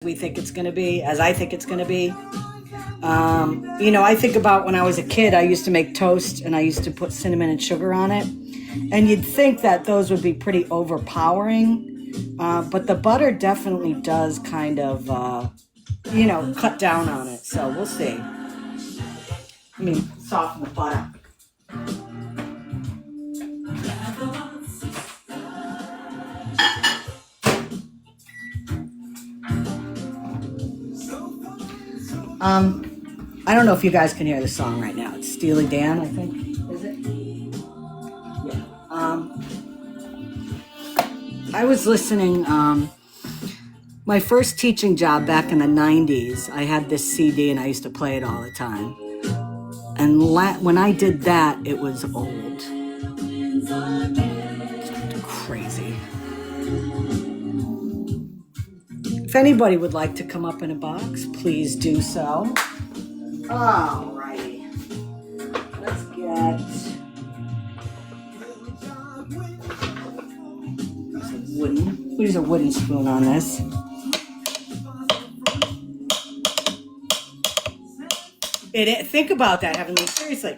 we think it's going to be, as I think it's going to be. I think about when I was a kid, I used to make toast and I used to put cinnamon and sugar on it. And you'd think that those would be pretty overpowering. But the butter definitely does kind of, cut down on it. So we'll see. Soften the butter. I don't know if you guys can hear the song right now. It's Steely Dan, I think. Is it? Yeah. I was listening, my first teaching job back in the 90s, I had this CD and I used to play it all the time. And when I did that, it was old. Crazy. If anybody would like to come up in a box, please do so. Alrighty. Let's get we'll use a wooden spoon on this. Think about that, Heavenly. Seriously.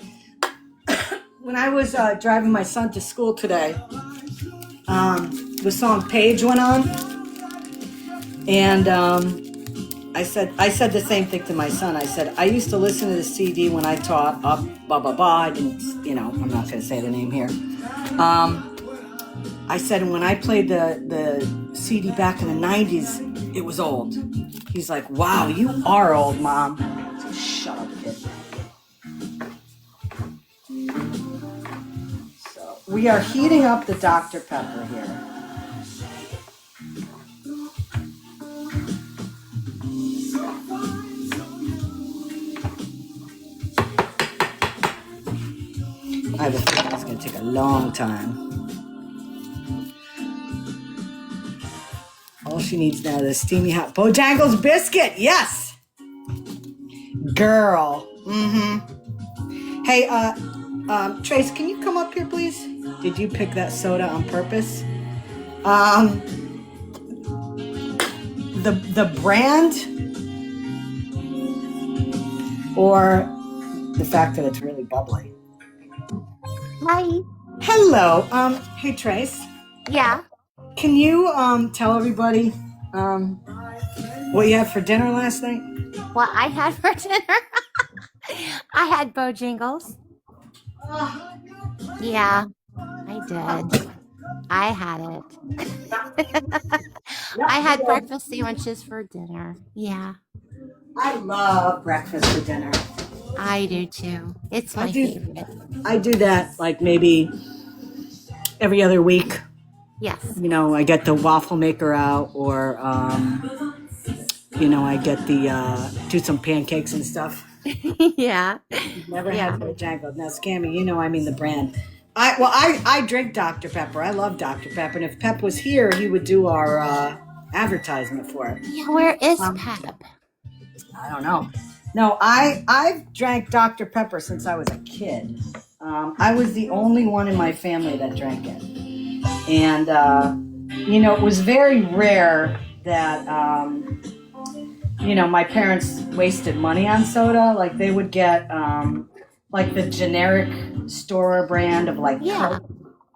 When I was driving my son to school today, the song Page went on. And I said the same thing to my son. I said, I used to listen to the CD when I taught up, blah, blah, blah. I didn't, I'm not going to say the name here. I said, when I played the CD back in the 90s, it was old. He's like, wow, you are old, Mom. I said, shut up, kid. So we are heating up the Dr. Pepper here. I have a feeling it's going to take a long time. All she needs now is a steamy hot Bojangles biscuit. Yes. Girl. Mm-hmm. Hey, Trace, can you come up here, please? Did you pick that soda on purpose? The brand or the fact that it's really bubbly? Hi. Hello. Hey, Trace. Yeah. Can you tell everybody what you had for dinner last night? What I had for dinner? I had Bojangles. Yeah, I did. I had it. I had breakfast sandwiches for dinner. Yeah. I love breakfast for dinner. I do too. It's my favorite. I do that like maybe every other week. Yes. I get the waffle maker out or, I get do some pancakes and stuff. Yeah. Never had Bojangles. Now, Scammy, the brand. I drink Dr. Pepper. I love Dr. Pepper. And if Pep was here, he would do our advertisement for it. Yeah, where is Pep? I don't know. No, I've drank Dr. Pepper since I was a kid. I was the only one in my family that drank it. And, it was very rare that, my parents wasted money on soda. Like, they would get, the generic store brand of, Coke.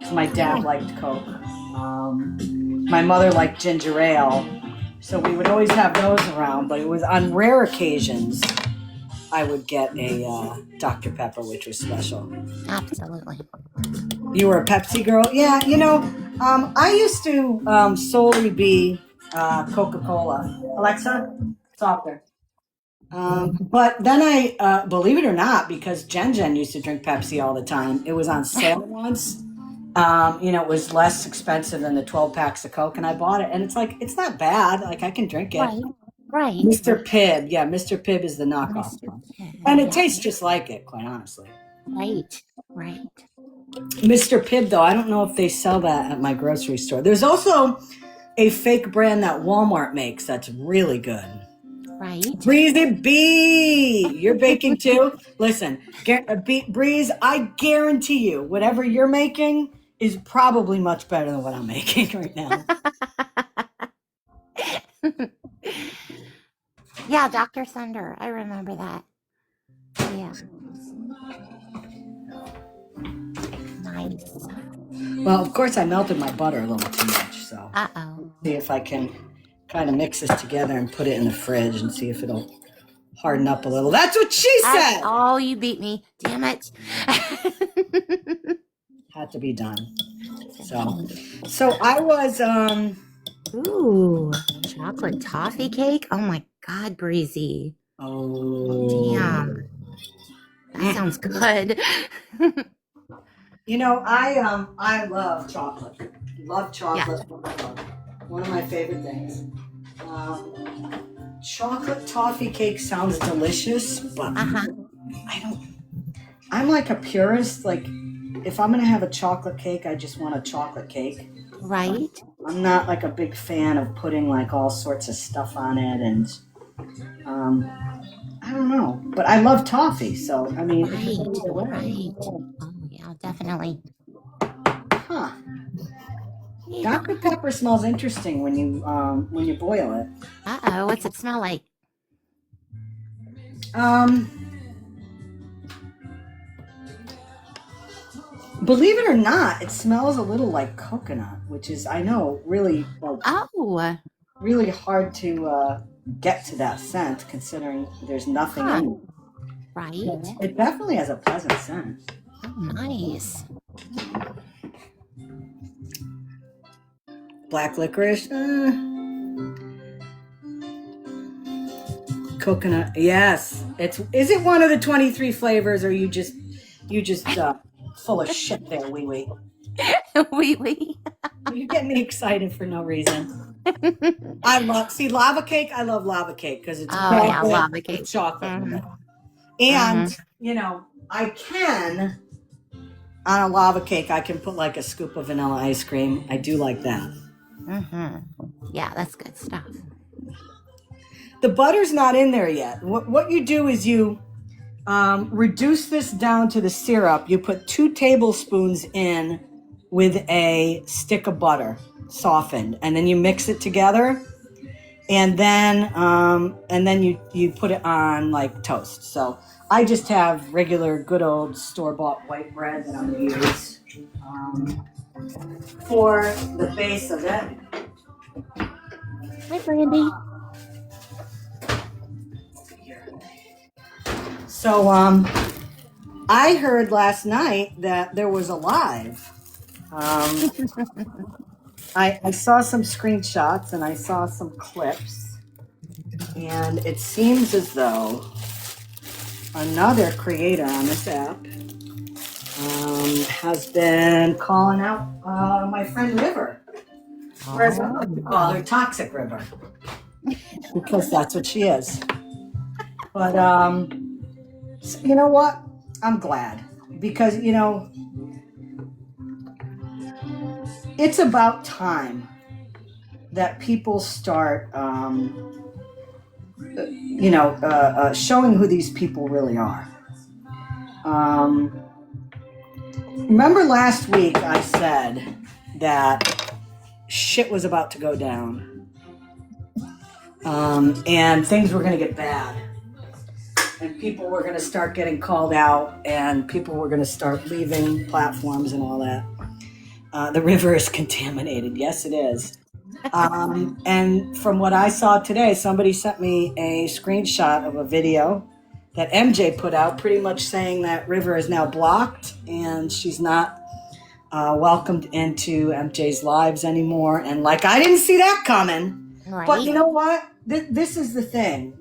So my dad liked Coke. My mother liked ginger ale. So we would always have those around. But it was on rare occasions I would get a Dr. Pepper, which was special. Absolutely. You were a Pepsi girl? Yeah, I used to solely be Coca-Cola. Alexa, softer. But then I, believe it or not, because Jen used to drink Pepsi all the time, it was on sale once. It was less expensive than the 12 packs of Coke, and I bought it. And it's like, it's not bad. Like, I can drink it. Right. Mr. Pibb. Yeah, Mr. Pibb is the knockoff. And it tastes just like it, quite honestly. Right. Mr. Pibb, though, I don't know if they sell that at my grocery store. There's also a fake brand that Walmart makes that's really good. Right. Breezy B, you're baking too? Listen, Breeze, I guarantee you, whatever you're making is probably much better than what I'm making right now. Yeah, Dr. Thunder. I remember that. Yeah. Nice. Well, of course, I melted my butter a little too much, so Uh-oh. see if I can kind of mix this together and put it in the fridge and see if it'll harden up a little. That's what she said. Oh, you beat me. Damn it. Had to be done. So I was Ooh, chocolate toffee cake. Oh my God, Breezy. oh Damn. That sounds good. You know, I love chocolate. Love chocolate. One of my favorite things. Chocolate toffee cake sounds delicious, but I'm like a purist. Like, if I'm gonna have a chocolate cake, I just want a chocolate cake. Right. I'm not like a big fan of putting like all sorts of stuff on it, and I don't know. But I love toffee, so I mean, Right. Oh yeah, definitely. Huh. Dr. Pepper smells interesting when you boil it. Uh-oh, what's it smell like? Believe it or not, it smells a little like coconut, which is, I know, really really hard to get to that scent, considering there's nothing in it. Right. It definitely has a pleasant scent. Oh, nice. Black licorice, coconut. Yes, is it one of the 23 flavors, or are you just full of shit there, wee wee? Wee. You get me excited for no reason. I lava cake. I love lava cake because it's lava cake. Chocolate. And you know, I can on a lava cake. I can put like a scoop of vanilla ice cream. I do like that. Yeah, that's good stuff. The butter's not in there yet. What you do is you reduce this down to the syrup. You put 2 tablespoons in with a stick of butter, softened, and then you mix it together, and then you put it on like toast. So I just have regular good old store-bought white bread that I'm gonna use for the base of it. Hi, Brandy. So I heard last night that there was a live. I saw some screenshots and I saw some clips, and it seems as though another creator on this app has been calling out my friend River, or as I like to call her, Toxic River, because that's what she is. But you know what? I'm glad, because you know, it's about time that people start, showing who these people really are. Remember last week I said that shit was about to go down, and things were going to get bad, and people were going to start getting called out, and people were going to start leaving platforms and all that. The river is contaminated. Yes, it is. And from what I saw today, somebody sent me a screenshot of a video that MJ put out, pretty much saying that River is now blocked and she's not welcomed into MJ's lives anymore. And like, I didn't see that coming. Right. But you know what? This is the thing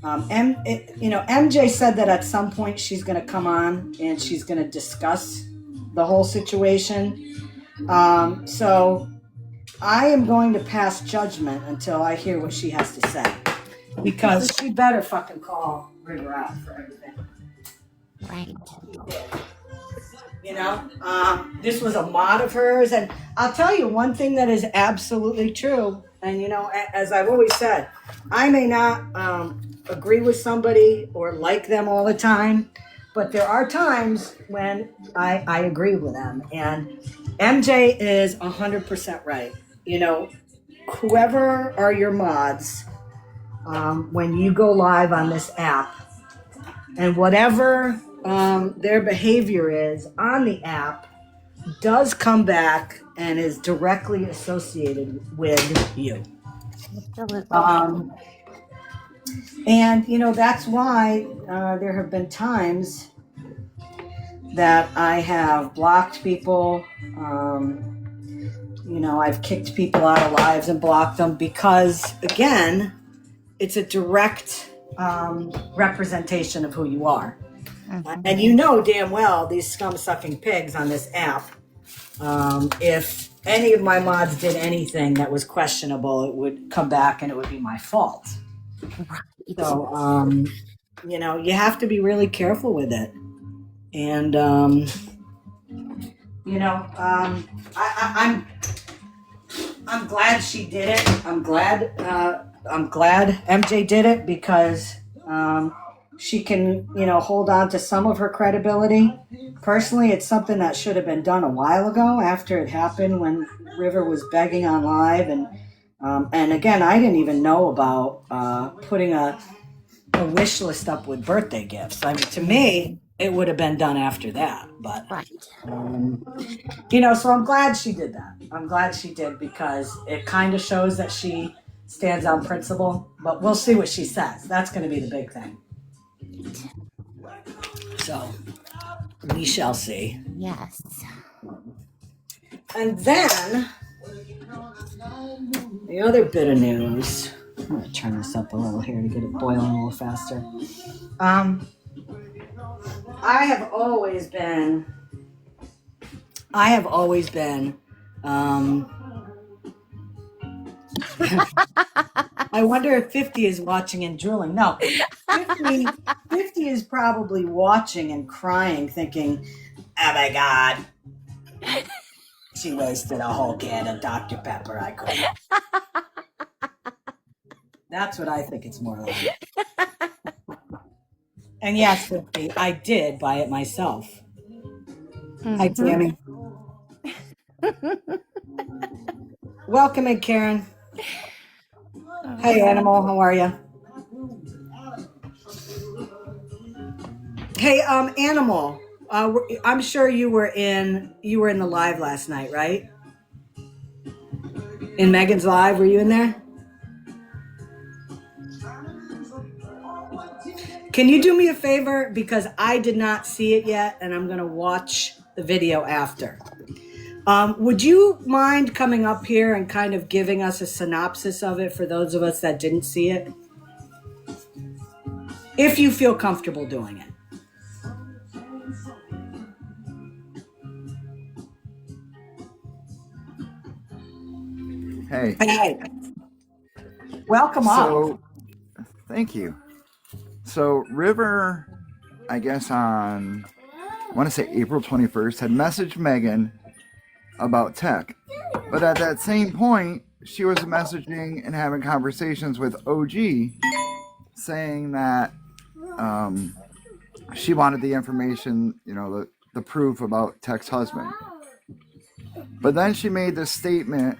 MJ said that at some point she's going to come on and she's going to discuss the whole situation. So I am going to pass judgment until I hear what she has to say, because she better fucking call River out for everything. Right. You know, this was a mod of hers, and I'll tell you one thing that is absolutely true. And you know, as I've always said, I may not agree with somebody or like them all the time, but there are times when I agree with them. And MJ is 100% right. You know, whoever are your mods, when you go live on this app, and whatever their behavior is on the app does come back and is directly associated with you. Absolutely. And, that's why there have been times that I have blocked people. I've kicked people out of lives and blocked them because, again, it's a direct representation of who you are. Mhm. And you know damn well these scum-sucking pigs on this app, if any of my mods did anything that was questionable, it would come back and it would be my fault. Right. So, you have to be really careful with it. And, I'm glad she did it. I'm glad MJ did it because she can, hold on to some of her credibility. Personally, it's something that should have been done a while ago after it happened when River was begging on live. And again, I didn't even know about putting a wish list up with birthday gifts. I mean, to me, it would have been done after that. But, Right. so I'm glad she did that. I'm glad she did because it kind of shows that she stands on principle. But we'll see what she says. That's going to be the big thing. So we shall see. Yes. And then the other bit of news. I'm going to turn this up a little here to get it boiling a little faster. I have always been I wonder if 50 is watching and drooling. No, 50 is probably watching and crying, thinking, oh my God, she wasted a whole can of Dr. Pepper. I couldn't. That's what I think it's more like. And yes, 50, I did buy it myself. Hi, Tammy. Welcome in, Karen. Hey, Animal, how are you? Hey, Animal. I'm sure you were in the live last night, right? In Megan's live, were you in there? Can you do me a favor? Because I did not see it yet, and I'm going to watch the video after. Would you mind coming up here and kind of giving us a synopsis of it for those of us that didn't see it? If you feel comfortable doing it. Hey. Hey. Welcome on. Thank you. So River, I guess on, I want to say April 21st, had messaged Megan about Teck. But at that same point, she was messaging and having conversations with OG saying that she wanted the information, the proof about Teck's husband. But then she made this statement,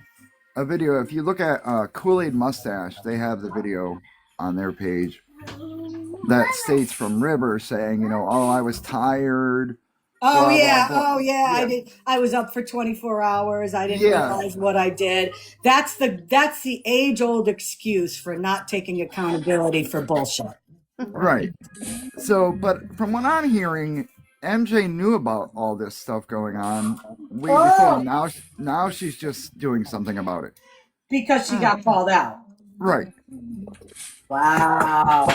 a video. If you look at Kool-Aid Mustache, they have the video on their page that states from River saying, oh, I was tired. Oh, blah, yeah. blah, blah. Oh, yeah. I was up for 24 hours. I didn't realize what I did. That's the age-old excuse for not taking accountability for bullshit. Right. So, but from what I'm hearing, MJ knew about all this stuff going on way before. Now she's just doing something about it. Because she got called out. Right. Wow.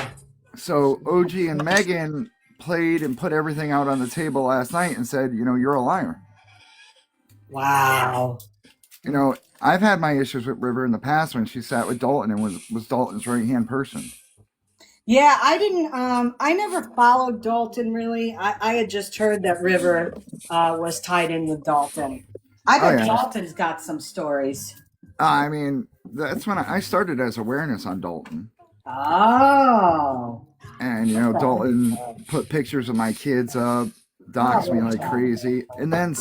So OG and Megan played and put everything out on the table last night and said, you're a liar. Wow. I've had my issues with River in the past when she sat with Dalton and was Dalton's right-hand person. Yeah, I never followed Dalton really. I had just heard that River was tied in with Dalton. I bet Dalton's got some stories. I mean, that's when I started as awareness on Dalton. Oh. And, Dalton put pictures of my kids up, doxed me like crazy, and then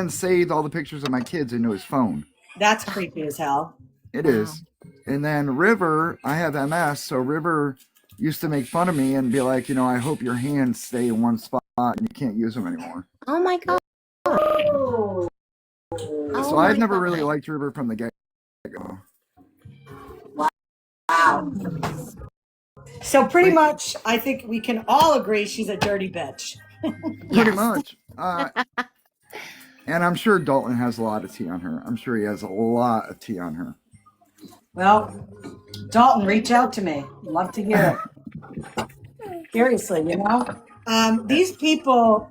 saved all the pictures of my kids into his phone. That's creepy as hell. It is. And then River, I have MS, so River used to make fun of me and be like, I hope your hands stay in one spot and you can't use them anymore. Oh my god. Oh So my I've never really god. liked River from the get-go. wow! So pretty Wait. much, I think we can all agree she's a dirty bitch. Pretty Yes. much. And I'm sure Dalton has a lot of tea on her. I'm sure he has a lot of tea on her. Well, Dalton, reach out to me. Love to hear it. Seriously, these people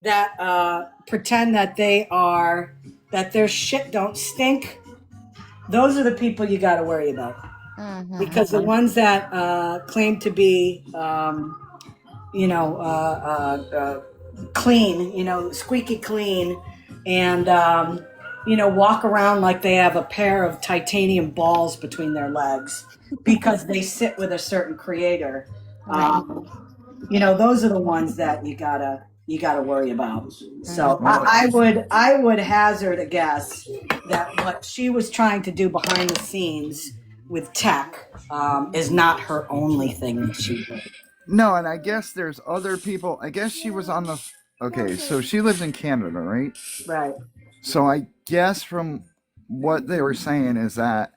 that pretend that that their shit don't stink. Those are the people you got to worry about, because the ones that claim to be, clean, squeaky clean, and walk around like they have a pair of titanium balls between their legs because they sit with a certain creator. Right. Those are the ones that you gotta worry about. So Well, I would hazard a guess that what she was trying to do behind the scenes with Teck is not her only thing that she did. no, and I guess there's other people. I guess she was on the. Okay, so she lives in Canada, right? Right. So I guess from what they were saying is that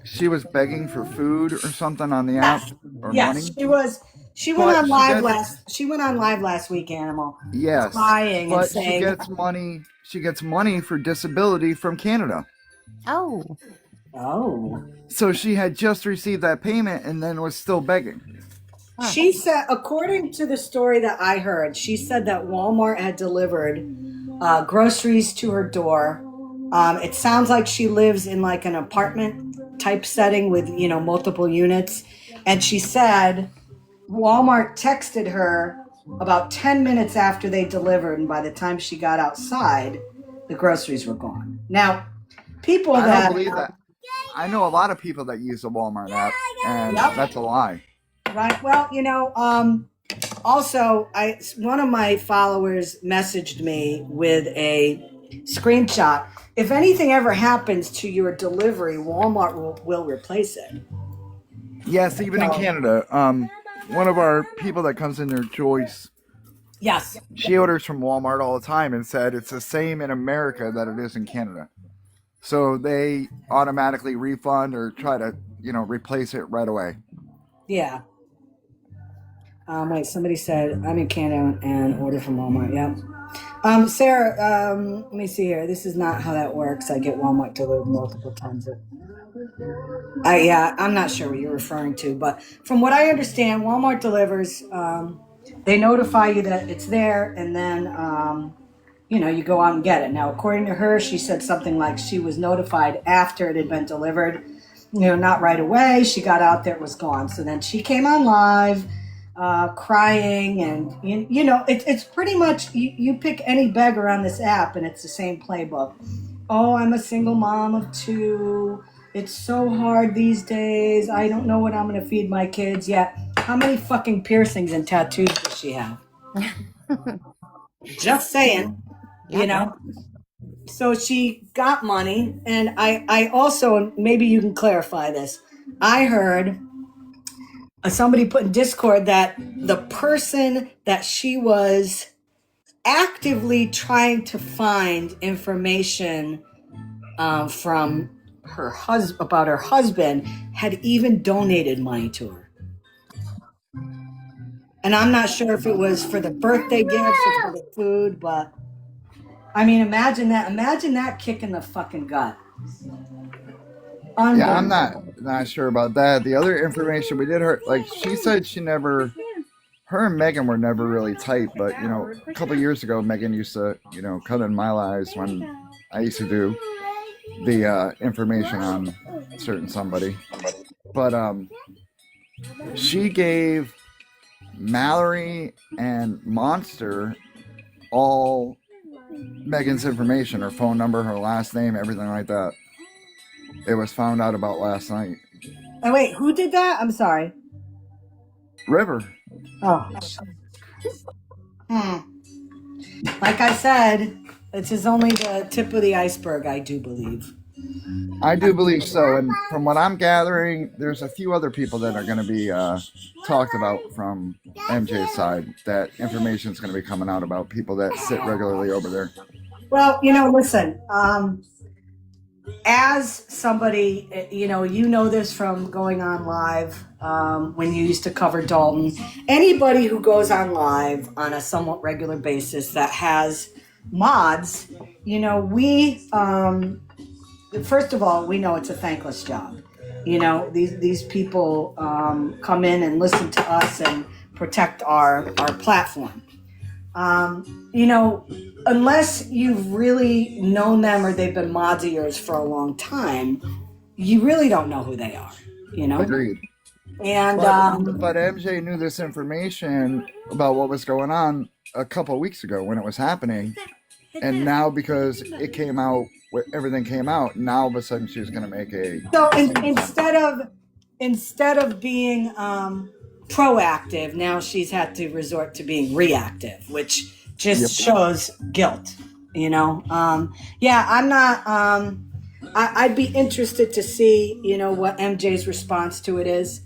she was begging for food or something on the app or money. Yes, she was. She went But on she live gets- last. She went on live last week, Animal. Yes, Crying and but she saying, gets money. She gets money for disability from Canada. Oh. "Oh." So she had just received that payment and then was still begging. She said, according to the story that I heard, she said that Walmart had delivered groceries to her door. It sounds like she lives in like an apartment type setting with, multiple units. And she said Walmart texted her about 10 minutes after they delivered. And by the time she got outside, the groceries were gone. Now, people I that... don't believe that. I know a lot of people that use the Walmart app, and that's a lie. Right. Well, also, one of my followers messaged me with a screenshot. If anything ever happens to your delivery, Walmart will replace it. Yes, even in Canada. One of our people that comes in there, Joyce, Yes. she orders from Walmart all the time and said it's the same in America that it is in Canada. So they automatically refund or try to, replace it right away. Yeah. Wait, somebody said I'm in Canada and order from Walmart. Yep. Sarah, let me see here. This is not how that works. I get Walmart delivered multiple times. I'm not sure what you're referring to, but from what I understand, Walmart delivers. They notify you that it's there, and then you go out and get it. Now, according to her, she said something like she was notified after it had been delivered. Not right away. She got out there, it was gone. So then she came on live, crying, and it's pretty much you pick any beggar on this app, and it's the same playbook. Oh, I'm a single mom of 2. It's so hard these days. I don't know what I'm going to feed my kids yet. How many fucking piercings and tattoos does she have? Just saying, So she got money, and I also, maybe you can clarify this. I heard somebody put in Discord that the person that she was actively trying to find information from her husband about her husband had even donated money to her. And I'm not sure if it was for the birthday gifts or for the food, but I mean, imagine that kick in the fucking gut. Yeah, I'm not sure about that. The other information we did her, like she said her and Megan were never really tight, but a couple of years ago, Megan used to, come in my lives when I used to do the information on certain somebody. But she gave Mallory and Monster all Megan's information, her phone number, her last name, everything like that. It was found out about last night. Oh, wait, who did that? I'm sorry. River. Oh. Like I said, this is only the tip of the iceberg, I do believe. I do believe so, and from what I'm gathering, there's a few other people that are going to be talked about from MJ's side. That information is going to be coming out about people that sit regularly over there. Well, listen, as somebody, you know this from going on live when you used to cover Dalton. Anybody who goes on live on a somewhat regular basis that has mods, we first of all, we know it's a thankless job. These people come in and listen to us and protect our platform. Unless you've really known them or they've been mods of yours for a long time, you really don't know who they are. Agreed. And But MJ knew this information about what was going on a couple of weeks ago when it was happening, and now because it came out, everything came out. Now all of a sudden she's going to make a. So instead of being proactive, now she's had to resort to being reactive, which just shows guilt. Yeah, I'm not. I'd be interested to see, what MJ's response to it is,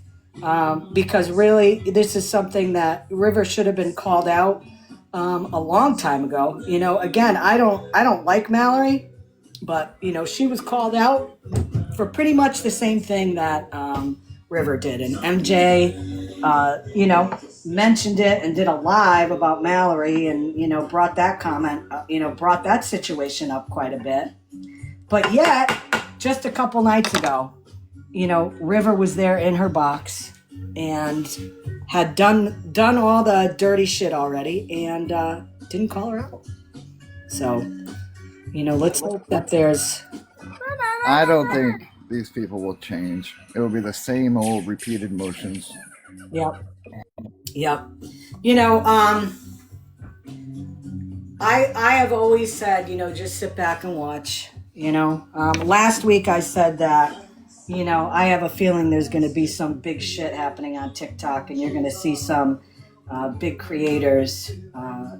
because really, this is something that River should have been called out a long time ago. Again, I don't like Mallory, but she was called out for pretty much the same thing that River did, and MJ, mentioned it and did a live about Mallory, and brought that comment, brought that situation up quite a bit. But yet, just a couple nights ago, River was there in her box and had done all the dirty shit already, and didn't call her out. So, let's hope that there's. I don't think these people will change. It will be the same old repeated motions. Yep. I have always said, just sit back and watch. Last week I said that, I have a feeling there's going to be some big shit happening on TikTok, and you're going to see some big creators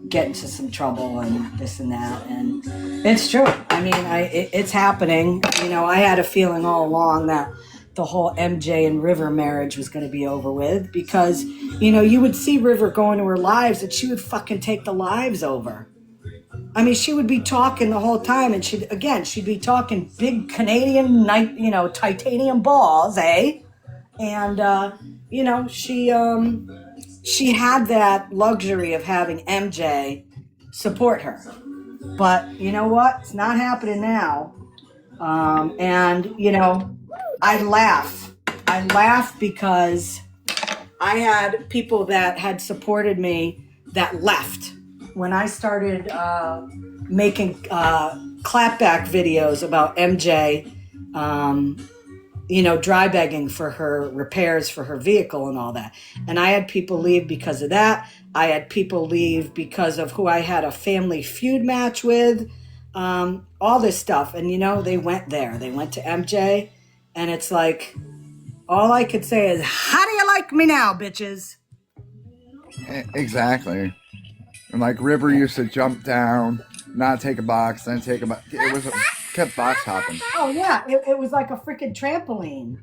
get into some trouble and this and that. And it's true. I mean, it's happening. I had a feeling all along that the whole MJ and River marriage was going to be over with, because, you would see River going to her lives and she would fucking take the lives over. I mean, she would be talking the whole time, and she'd be talking big Canadian titanium balls, eh? And, she had that luxury of having MJ support her. But you know what? It's not happening now. I laugh because I had people that had supported me that left when I started making clapback videos about MJ, dry begging for her repairs for her vehicle and all that. And I had people leave because of that. I had people leave because of who I had a family feud match with, all this stuff. And, they went there. They went to MJ. And it's like, all I could say is, how do you like me now, bitches? Exactly. And like River used to jump down, not take a box, then take a box. Kept box hopping. Oh yeah, it was like a freaking trampoline.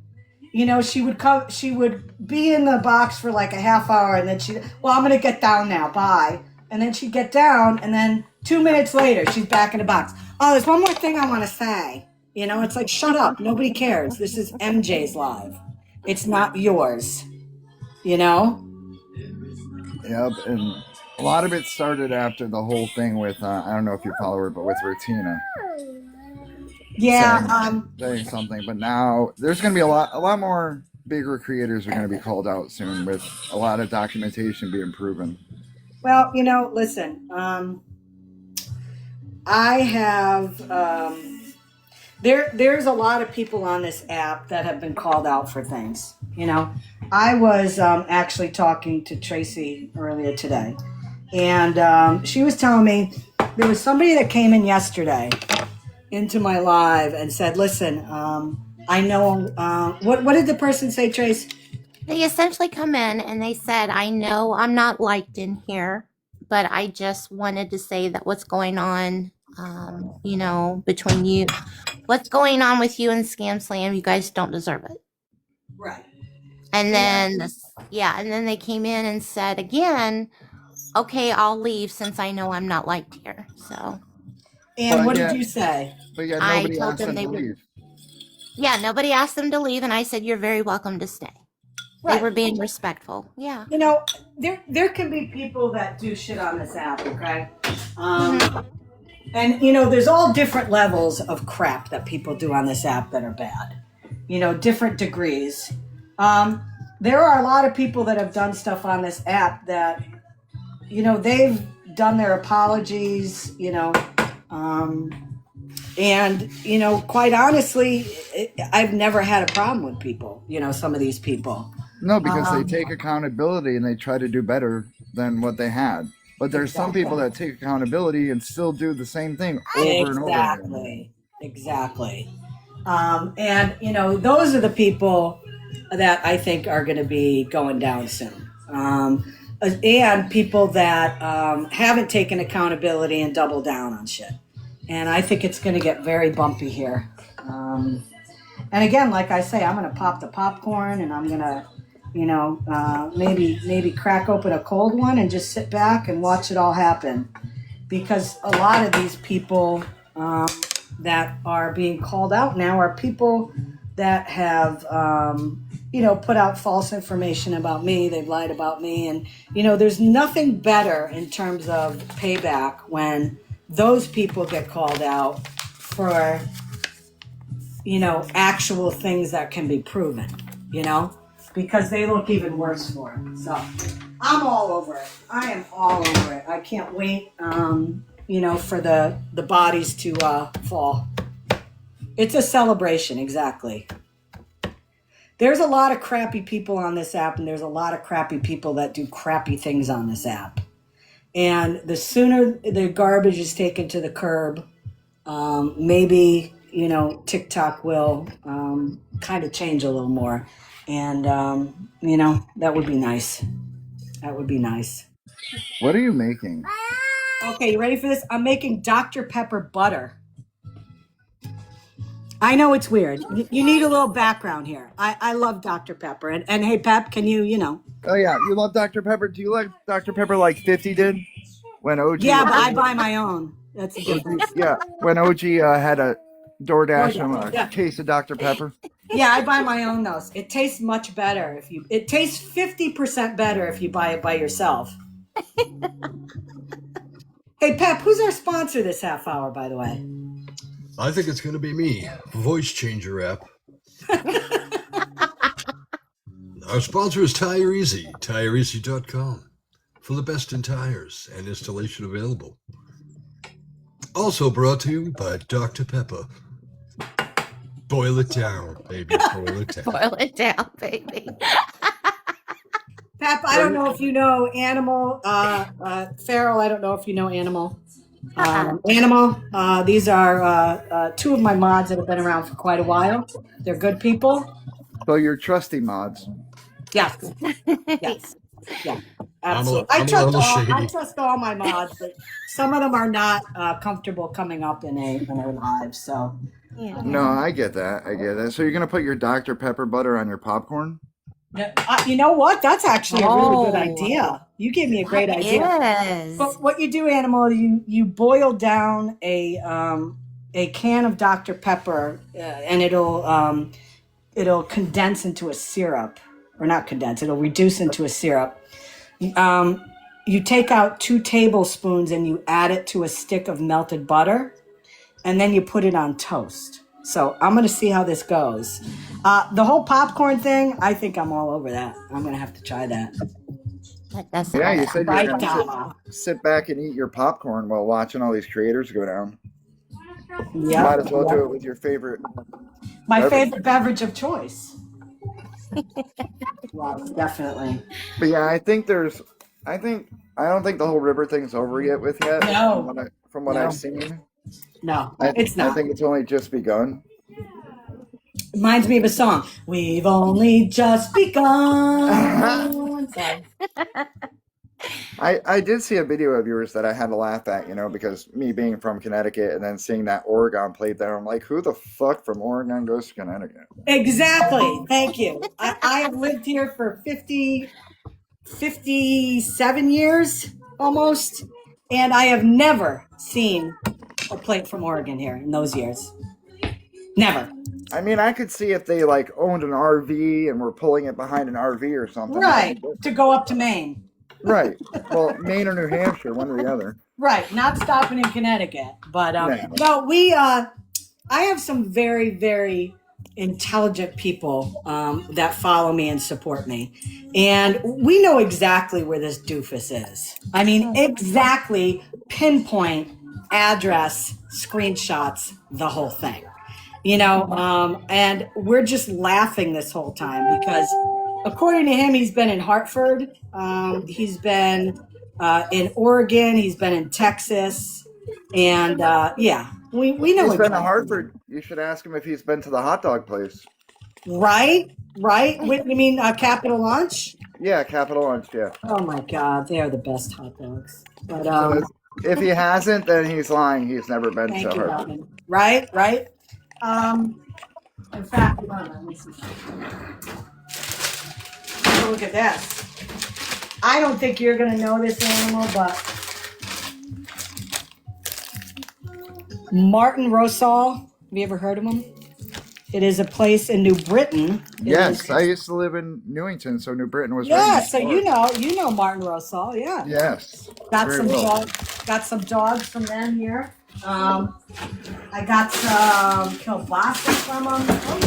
She would be in the box for like a half hour, and then I'm gonna get down now, bye. And then she'd get down, and then 2 minutes later, she's back in the box. Oh, there's one more thing I want to say. It's like, shut up, nobody cares. This is MJ's live. It's not yours. Yep, and a lot of it started after the whole thing with, I don't know if you follow her, but with Rutina. Yeah. Saying something, but now there's going to be a lot more bigger creators are going to be called out soon, with a lot of documentation being proven. Well, listen, I have, there's a lot of people on this app that have been called out for things. I was actually talking to Tracy earlier today, and she was telling me there was somebody that came in yesterday into my live and said, listen, I know, what did the person say, Trace? They essentially come in and they said, I know I'm not liked in here, but I just wanted to say that what's going on between you, what's going on with you and Scam Slam, you guys don't deserve it. Right. And then, and then they came in and said again, okay, I'll leave since I know I'm not liked here. So. And what did you say? But yet I nobody told asked them them to leave. Yeah, nobody asked them to leave, and I said, you're very welcome to stay. Right. They were being respectful. Yeah. There can be people that do shit on this app, okay? And, there's all different levels of crap that people do on this app that are bad. Different degrees. There are a lot of people that have done stuff on this app that, they've done their apologies, and, quite honestly, I've never had a problem with people, some of these people. No, because they take accountability and they try to do better than what they had. But there's some people that take accountability and still do the same thing over and over again. Exactly. And, those are the people that I think are going to be going down soon. And people that haven't taken accountability and double down on shit. And I think it's going to get very bumpy here. And again, like I say, I'm going to pop the popcorn and I'm going to, maybe crack open a cold one and just sit back and watch it all happen. Because a lot of these people that are being called out now are people that have, put out false information about me. They've lied about me. And, there's nothing better in terms of payback when those people get called out for, actual things that can be proven, because they look even worse for it. So I'm all over it. I am all over it. I can't wait, for the bodies to fall. It's a celebration, exactly. There's a lot of crappy people on this app, and there's a lot of crappy people that do crappy things on this app. And the sooner the garbage is taken to the curb, maybe, TikTok will kind of change a little more. And, that would be nice. That would be nice. What are you making? Okay, you ready for this? I'm making Dr. Pepper butter. I know it's weird. You need a little background here. I love Dr. Pepper. And hey, Pep, can you, Oh, yeah. You love Dr. Pepper? Do you like Dr. Pepper like 50 did? When OG... Yeah, but I buy my own. That's a difference. Yeah, when OG had a DoorDash and a case of Dr. Pepper. Yeah, I buy my own, though. It tastes much better it tastes 50% better if you buy it by yourself. Hey, Pep, who's our sponsor this half hour, by the way? I think it's going to be me, Voice Changer app. Our sponsor is Tire Easy, tireeasy.com, for the best in tires and installation available. Also brought to you by Dr. Pepper. Boil it down, baby, boil it down. Boil it down, baby. Pep, I don't know if you know Animal. Farrell, I don't know if you know Animal. Animal, these are two of my mods that have been around for quite a while. They're good people. So you're trusty mods. Yes. Yes. Yeah. Absolutely. I'm a little shady. I trust all my mods, but some of them are not comfortable coming up in our lives. So. Yeah. No, I get that. So you're gonna put your Dr. Pepper butter on your popcorn? You know what? That's actually a really good idea. You gave me a great idea. Yes. But what you do, Animal, you boil down a can of Dr. Pepper, and it'll condense into a syrup, or not condense. It'll reduce into a syrup. You take out 2 tablespoons and you add it to a stick of melted butter, and then you put it on toast. So I'm going to see how this goes. The whole popcorn thing, I think I'm all over that. I'm going to have to try that. Yeah, you said you're going to sit back and eat your popcorn while watching all these creators go down. Yeah. Might as well do it with your favorite. My favorite beverage of choice. Yes, definitely. But yeah, I don't think the whole river thing's over yet with yet. No. From what I've seen. No, it's not. I think it's only just begun. Reminds me of a song. We've only just begun. I did see a video of yours that I had to laugh at, because me being from Connecticut and then seeing that Oregon plate there, I'm like, who the fuck from Oregon goes to Connecticut? Exactly. Thank you. I have lived here for 57 years almost, and I have never seen a plate from Oregon here in those years. Never. I mean, I could see if they like owned an RV and were pulling it behind an RV or something. Right. To go up to Maine. Right. Well, Maine or New Hampshire, one or the other. Right. Not stopping in Connecticut. But No. no, I have some very, very intelligent people that follow me and support me. And we know exactly where this doofus is. I mean, exactly pinpoint, address, screenshots, the whole thing. And we're just laughing this whole time because according to him, he's been in Hartford. He's been in Oregon. He's been in Texas. And we know. He's been to Hartford. You should ask him if he's been to the hot dog place. Right. You mean Capital Lunch? Yeah, Capital Lunch, yeah. Oh my God, they are the best hot dogs. But if he hasn't, then he's lying. He's never been to Hartford. Robin. Right. In fact, let me see. Oh, look at this. I don't think you're gonna know this animal, but Martin Rosal. Have you ever heard of him? It is a place in New Britain. Yes, I used to live in Newington, so New Britain was. Yeah, so you know Martin Rosal, yeah. Yes. Got some dogs from them here. I got some kielbasa from them. Oh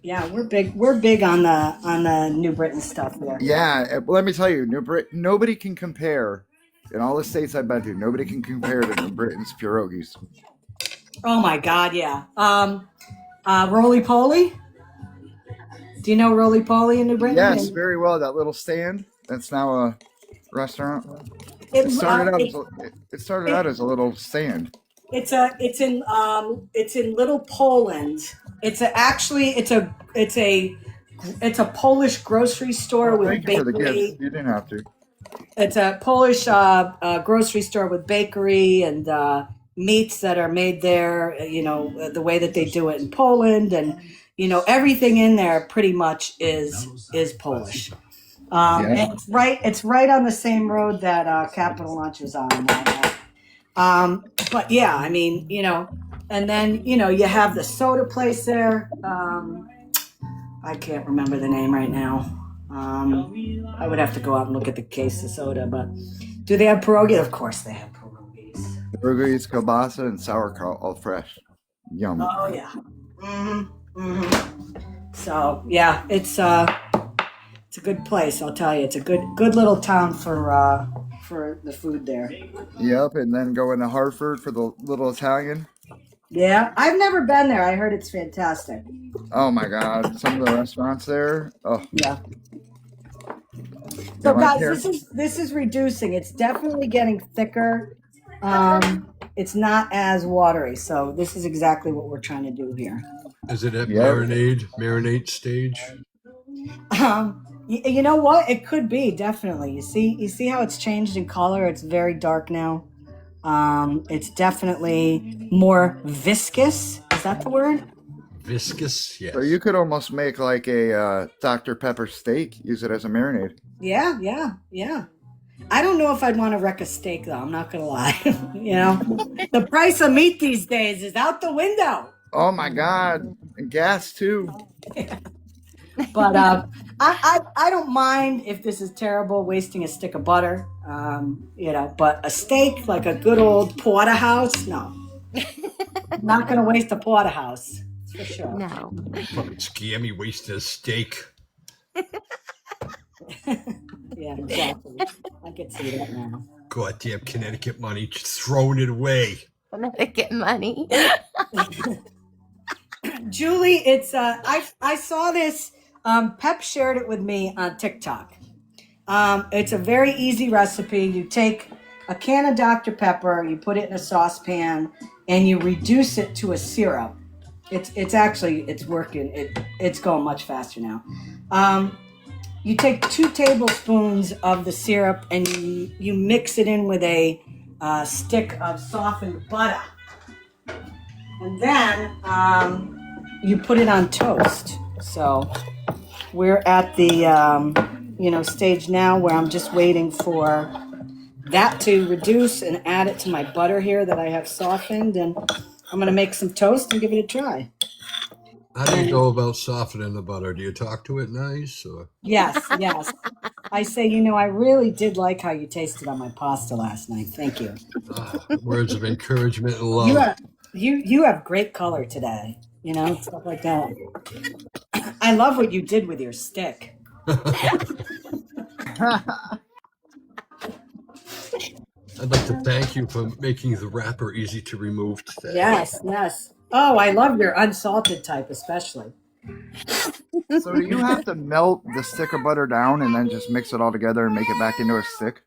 yeah, we're big on the New Britain stuff there. Yeah, let me tell you, New Britain. Nobody can compare. In all the states I've been to, nobody can compare to New Britain's pierogies. Oh my God, yeah. Roly Poly. Do you know Roly Poly in New Britain? Yes, very well. That little stand that's now a restaurant. It started out as a little stand. It's in Little Poland. It's a Polish grocery store with Thank you for the bakery. gift. You didn't have to. It's a Polish grocery store with bakery and meats that are made there. The way that they do it in Poland, and everything in there pretty much is Polish. Yeah. It's right on the same road that Capital Lunch is on. But yeah, I mean, and then, you have the soda place there. I can't remember the name right now. I would have to go out and look at the case of soda, but do they have pierogi? Of course they have pierogies. Pierogies, kielbasa, and sauerkraut, all fresh. Yum. Oh yeah. So yeah, it's a good place. I'll tell you, it's a good little town for the food there. Yep, and then going to Hartford for the little Italian. Yeah, I've never been there. I heard it's fantastic. Oh my God, some of the restaurants there. Oh yeah. So guys, this is reducing. It's definitely getting thicker. It's not as watery. So this is exactly what we're trying to do here. Is it at marinade stage? You know what? It could be, definitely. You see how it's changed in color? It's very dark now. It's definitely more viscous. Is that the word? Viscous, yes. So you could almost make like a Dr. Pepper steak, use it as a marinade. Yeah. I don't know if I'd want to wreck a steak, though. I'm not going to lie. The price of meat these days is out the window. Oh my God. And gas too. But I don't mind if this is terrible, wasting a stick of butter. But a steak, like a good old porterhouse, no. Not going to waste a porterhouse, for sure. No. Fucking Scammy wasted a steak. Yeah, exactly. I can see that now. Goddamn Connecticut money, just throwing it away. Connecticut money. Julie, it's I saw this. Pep shared it with me on TikTok. It's a very easy recipe. You take a can of Dr. Pepper, you put it in a saucepan, and you reduce it to a syrup. It's working. It's going much faster now. you take 2 tablespoons of the syrup and you mix it in with a stick of softened butter. And then you put it on toast. So we're at the stage now where I'm just waiting for that to reduce and add it to my butter here that I have softened, and I'm gonna make some toast and give it a try. How do you go about softening the butter? Do you talk to it nice? Or? Yes. I say, I really did like how you tasted on my pasta last night. Thank you. Words of encouragement and You love. have, you have great color today, stuff like that. I love what you did with your stick. I'd like to thank you for making the wrapper easy to remove today. Yes. Oh, I love your unsalted type especially. So do you have to melt the stick of butter down and then just mix it all together and make it back into a stick?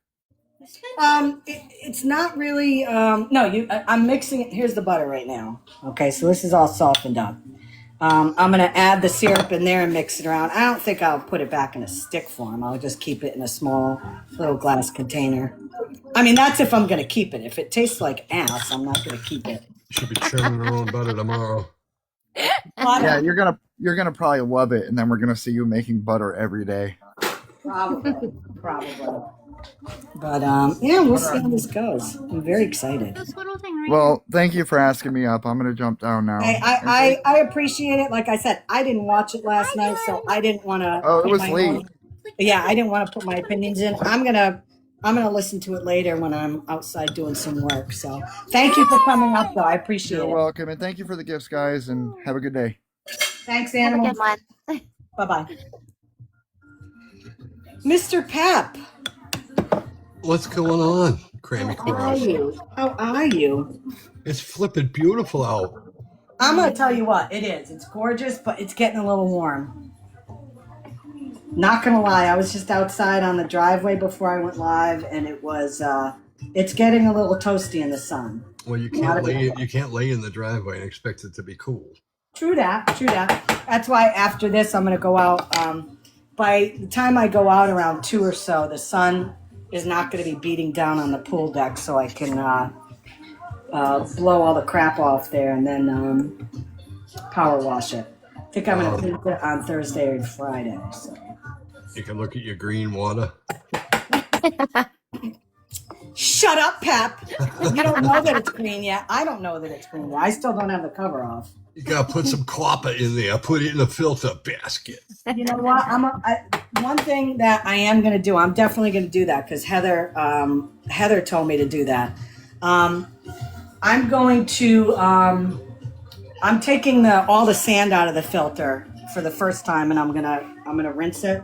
It's not really. No, I'm mixing it. Here's the butter right now. Okay, so this is all softened up. I'm gonna add the syrup in there and mix it around. I don't think I'll put it back in a stick form. I'll just keep it in a small little glass container. I mean, that's if I'm gonna keep it. If it tastes like ass, I'm not gonna keep it. You should be churning your own butter tomorrow. Yeah, you're gonna probably love it, and then we're gonna see you making butter every day. Probably. But we'll see how this goes. I'm very excited. This little thing right Well, thank you for asking me up. I'm gonna jump down now. I appreciate it. Like I said, I didn't watch it last night, so I didn't want to. Oh, it was late. Yeah, I didn't want to put my opinions in. I'm gonna listen to it later when I'm outside doing some work. So thank you for coming up, though. I appreciate You're it. welcome, and thank you for the gifts, guys, and have a good day. Thanks, Have a Animal. good one. Bye-bye. Mr. Pep, What's going on, Crammy how are Cross? you? How are you? It's flipping beautiful out. I'm gonna tell you what, it is. It's gorgeous, but it's getting a little warm. Not gonna lie, I was just outside on the driveway before I went live, and it was it's getting a little toasty in the sun. Well, you can't lay in the driveway and expect it to be cool. True that. That's why after this I'm gonna go out. By the time I go out around 2 or so, the sun is not gonna be beating down on the pool deck, so I can blow all the crap off there and then power wash it. I think I'm gonna do it on Thursday or Friday. So. You can look at your green water. Shut up, Pep. You don't know that it's green yet. I don't know that it's green yet. I still don't have the cover off. You gotta put some copper in there. Put it in a filter basket. You know what? One thing that I am going to do, I'm definitely going to do that because Heather told me to do that. I'm going to, I'm taking all the sand out of the filter for the first time, and I'm gonna rinse it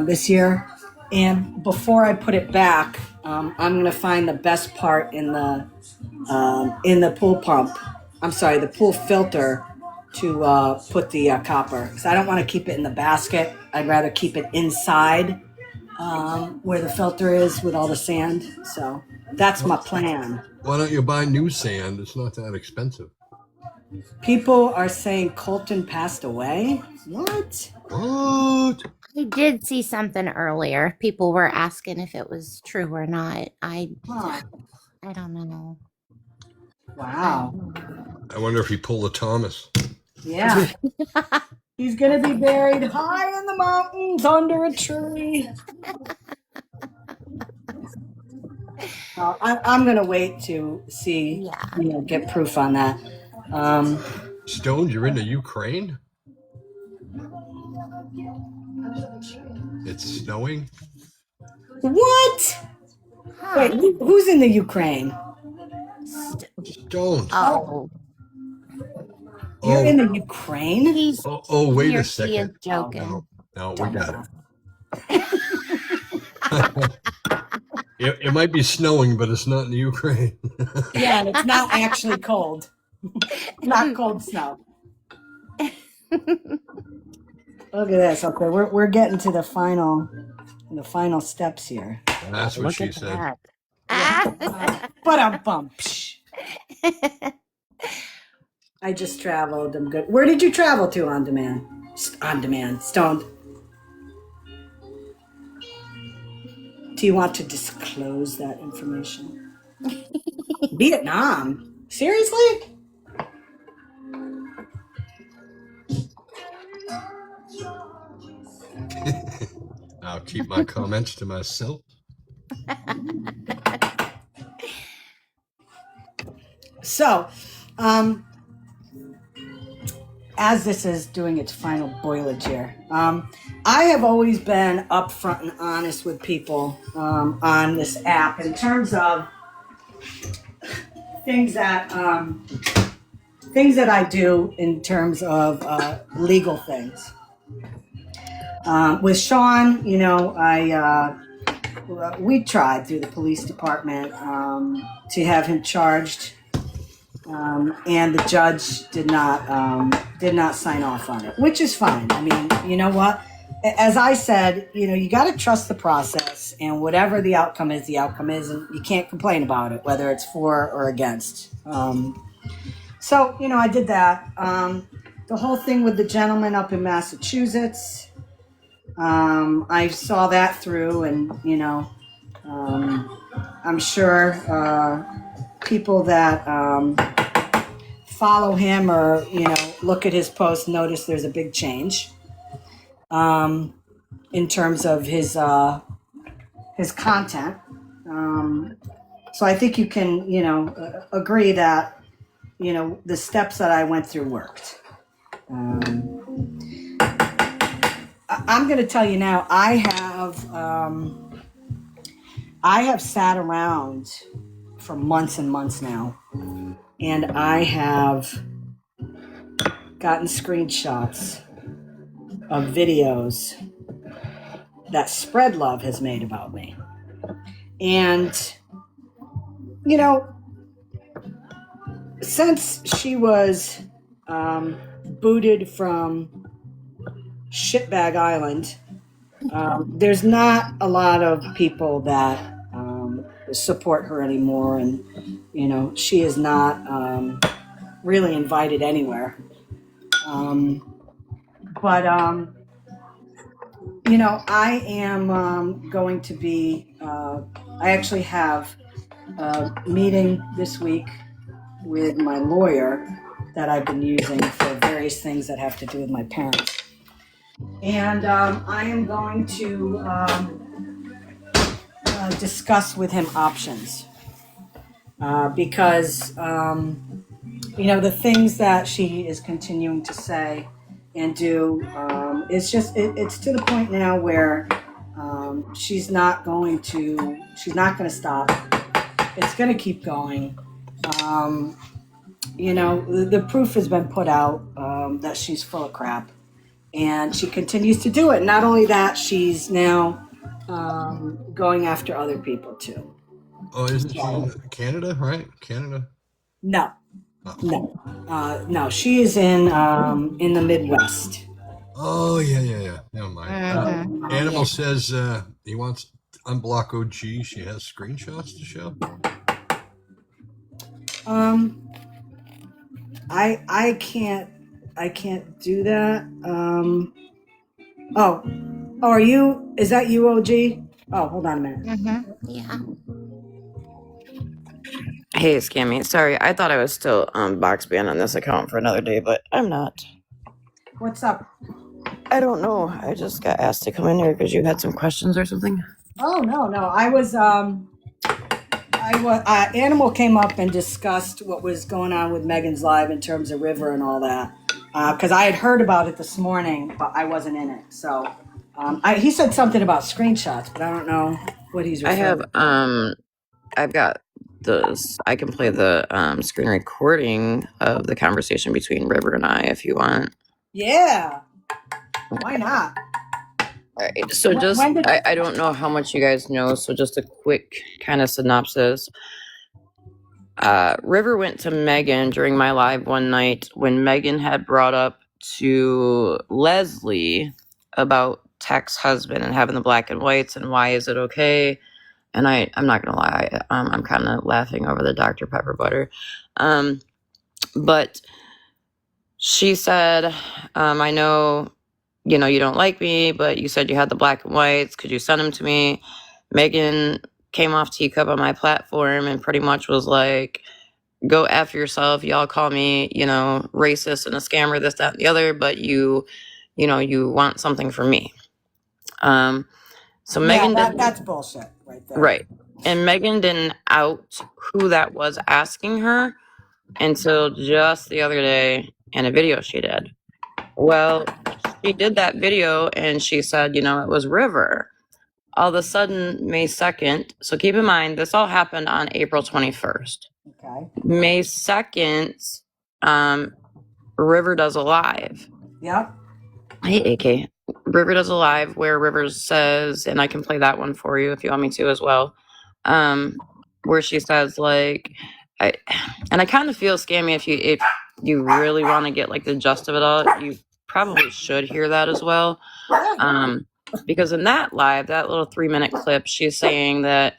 this year. And before I put it back, I'm gonna find the best part in the pool pump. I'm sorry, the pool filter to put the copper. Because I don't want to keep it in the basket. I'd rather keep it inside where the filter is with all the sand. So that's my plan. Why don't you buy new sand? It's not that expensive. People are saying Colton passed away. What? What? I did see something earlier. People were asking if it was true or not. I don't know. Wow. I wonder if he pulled a Thomas. Yeah. He's going to be buried high in the mountains under a tree. I'm going to wait to see, get proof on that. Stone, you're in the Ukraine? It's snowing? What? Wait, who's in the Ukraine? Stone. Oh, You're in the Ukraine? he's Oh, wait he or a she second. is joking. No, we got it. It might be snowing, but it's not in the Ukraine. Yeah, and it's not actually cold. Not cold snow. Look at this. Okay, we're getting to the final steps here. That's what Look she at said. that. But I'm bumped. I just traveled. I'm good. Where did you travel to on demand? On demand. Stoned. Do you want to disclose that information? Vietnam? Seriously? I'll keep my comments to myself. So, as this is doing its final boilage here, I have always been upfront and honest with people on this app in terms of things that I do in terms of legal things. With Sean, you know, we tried through the police department to have him charged, and the judge did not sign off on it, which is fine. I mean, you know what? As I said, you know, you got to trust the process, and whatever the outcome is, and you can't complain about it, whether it's for or against. So, you know, I did that. The whole thing with the gentleman up in Massachusetts, I saw that through, and, you know, I'm sure people that follow him or, you know, look at his posts notice there's a big change in terms of his content. So I think you can, you know, agree that, you know, the steps that I went through worked. I'm going to tell you now, I have sat around for months and months now, and I have gotten screenshots of videos that Spread Love has made about me. And, you know, since she was booted from Shitbag Island, there's not a lot of people that support her anymore, and, you know, she is not really invited anywhere. But you know, I am going to be, I actually have a meeting this week with my lawyer that I've been using for various things that have to do with my parents. And I am going to discuss with him options because, you know, the things that she is continuing to say and do, it's just, it's to the point now where she's not going to stop. It's going to keep going. You know, the proof has been put out that she's full of crap. And she continues to do it. Not only that, she's now going after other people too. Oh, isn't she in Canada, right? Canada? No, no. She is in the Midwest. Oh, yeah. Never mind. Animal says he wants to unblock OG. She has screenshots to show. I can't do that. Oh, are you? Is that you, OG? Oh, hold on a minute. Yeah. Hey, Scammy. Sorry, I thought I was still box banned on this account for another day, but I'm not. What's up? I don't know. I just got asked to come in here because you had some questions or something. Oh, no. I was Animal came up and discussed what was going on with Megan's live in terms of River and all that. Because I had heard about it this morning, but I wasn't in it. So he said something about screenshots, but I don't know what he's referring to. I've got this. I can play the screen recording of the conversation between River and I if you want. Yeah. Why not? All right. So I don't know how much you guys know. So just a quick kind of synopsis. River went to Megan during my live one night when Megan had brought up to Leslie about Teck's husband and having the black and whites and why is it okay. And I'm not going to lie, I'm kind of laughing over the Dr. Pepper butter. But she said, I know, you know, you don't like me, but you said you had the black and whites. Could you send them to me? Megan came off Teacup on my platform and pretty much was like, go F yourself. Y'all call me, racist and a scammer, this, that, and the other, but you want something from me. So Megan that's bullshit right there. right. And Megan didn't out who that was asking her until just the other day in a video she did. Well, she did that video and she said, it was River. All of a sudden, May 2nd, so keep in mind, this all happened on April 21st. Okay. May 2nd, River does a live. Yep. Hey, AK. River does a live where River says, and I can play that one for you if you want me to as well, where she says, like, I kind of feel, Scammy, if you really want to get, like, the gist of it all, you probably should hear that as well. Because in that live, that little 3-minute clip, she's saying that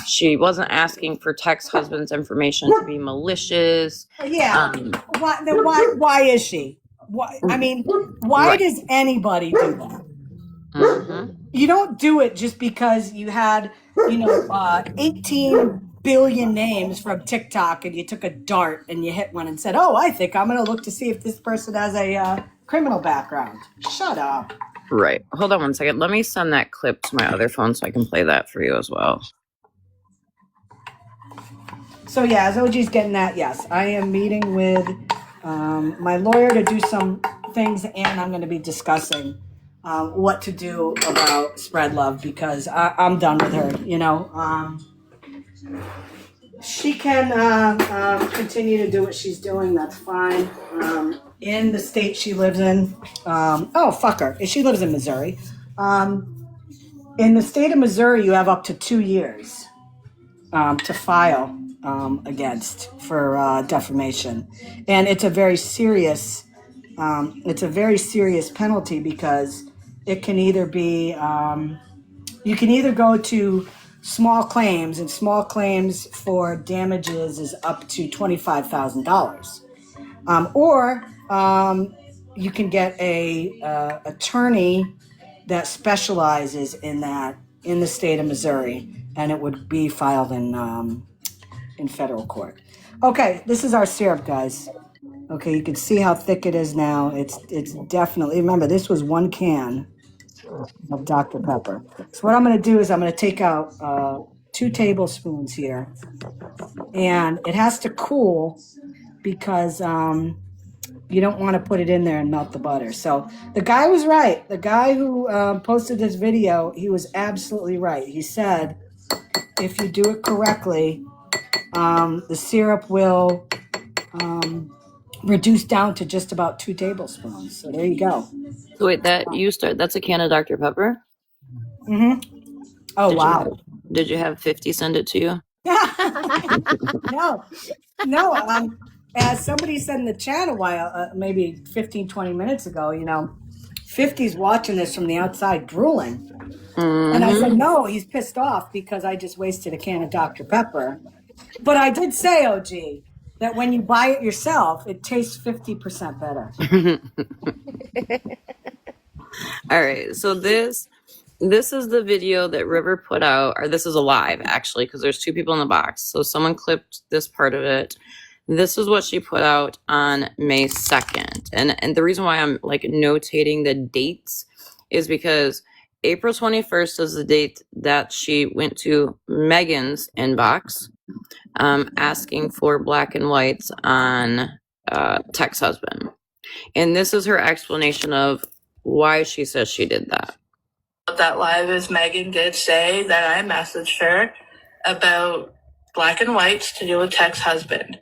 she wasn't asking for Teck's husband's information to be malicious. Yeah. Why is she? Why? I mean, why Right. does anybody do that? Mm-hmm. You don't do it just because you had, 18 billion names from TikTok and you took a dart and you hit one and said, oh, I think I'm going to look to see if this person has a criminal background. Shut up. Right. Hold on one second. Let me send that clip to my other phone so I can play that for you as well. So yeah, as OG's getting that, yes, I am meeting with my lawyer to do some things, and I'm going to be discussing what to do about Spread Love because I'm done with her. She can continue to do what she's doing. That's fine. In the state she lives in, fuck her. She lives in Missouri. In the state of Missouri, you have up to 2 years to file against for defamation, and it's a very serious penalty because it can either be you can either go to small claims, and small claims for damages is up to $25,000, or you can get a attorney that specializes in that in the state of Missouri, and it would be filed in federal court. Okay, this is our syrup, guys. Okay, you can see how thick it is now. It's definitely, remember, this was 1 can of Dr. Pepper. So what I'm going to do is I'm going to take out 2 tablespoons here, and it has to cool because you don't want to put it in there and melt the butter. So the guy was right. The guy who posted this video, he was absolutely right. He said, if you do it correctly, the syrup will reduce down to just about 2 tablespoons. So there you go. So wait, that's a can of Dr. Pepper? Mm-hmm. Oh, wow. Did you have 50 send it to you? No. As somebody said in the chat a while, maybe 15, 20 minutes ago, 50's watching this from the outside drooling. Mm-hmm. And I said, no, he's pissed off because I just wasted a can of Dr. Pepper. But I did say, OG, that when you buy it yourself, it tastes 50% better. All right. So this is the video that River put out, or this is a live actually, because there's 2 people in the box. So someone clipped this part of it. This is what she put out on May 2nd. And the reason why I'm like notating the dates is because April 21st is the date that she went to Megan's inbox asking for black and whites on Teck's husband. And this is her explanation of why she says she did that. That live is Megan did say that I messaged her about black and whites to do with Teck's husband.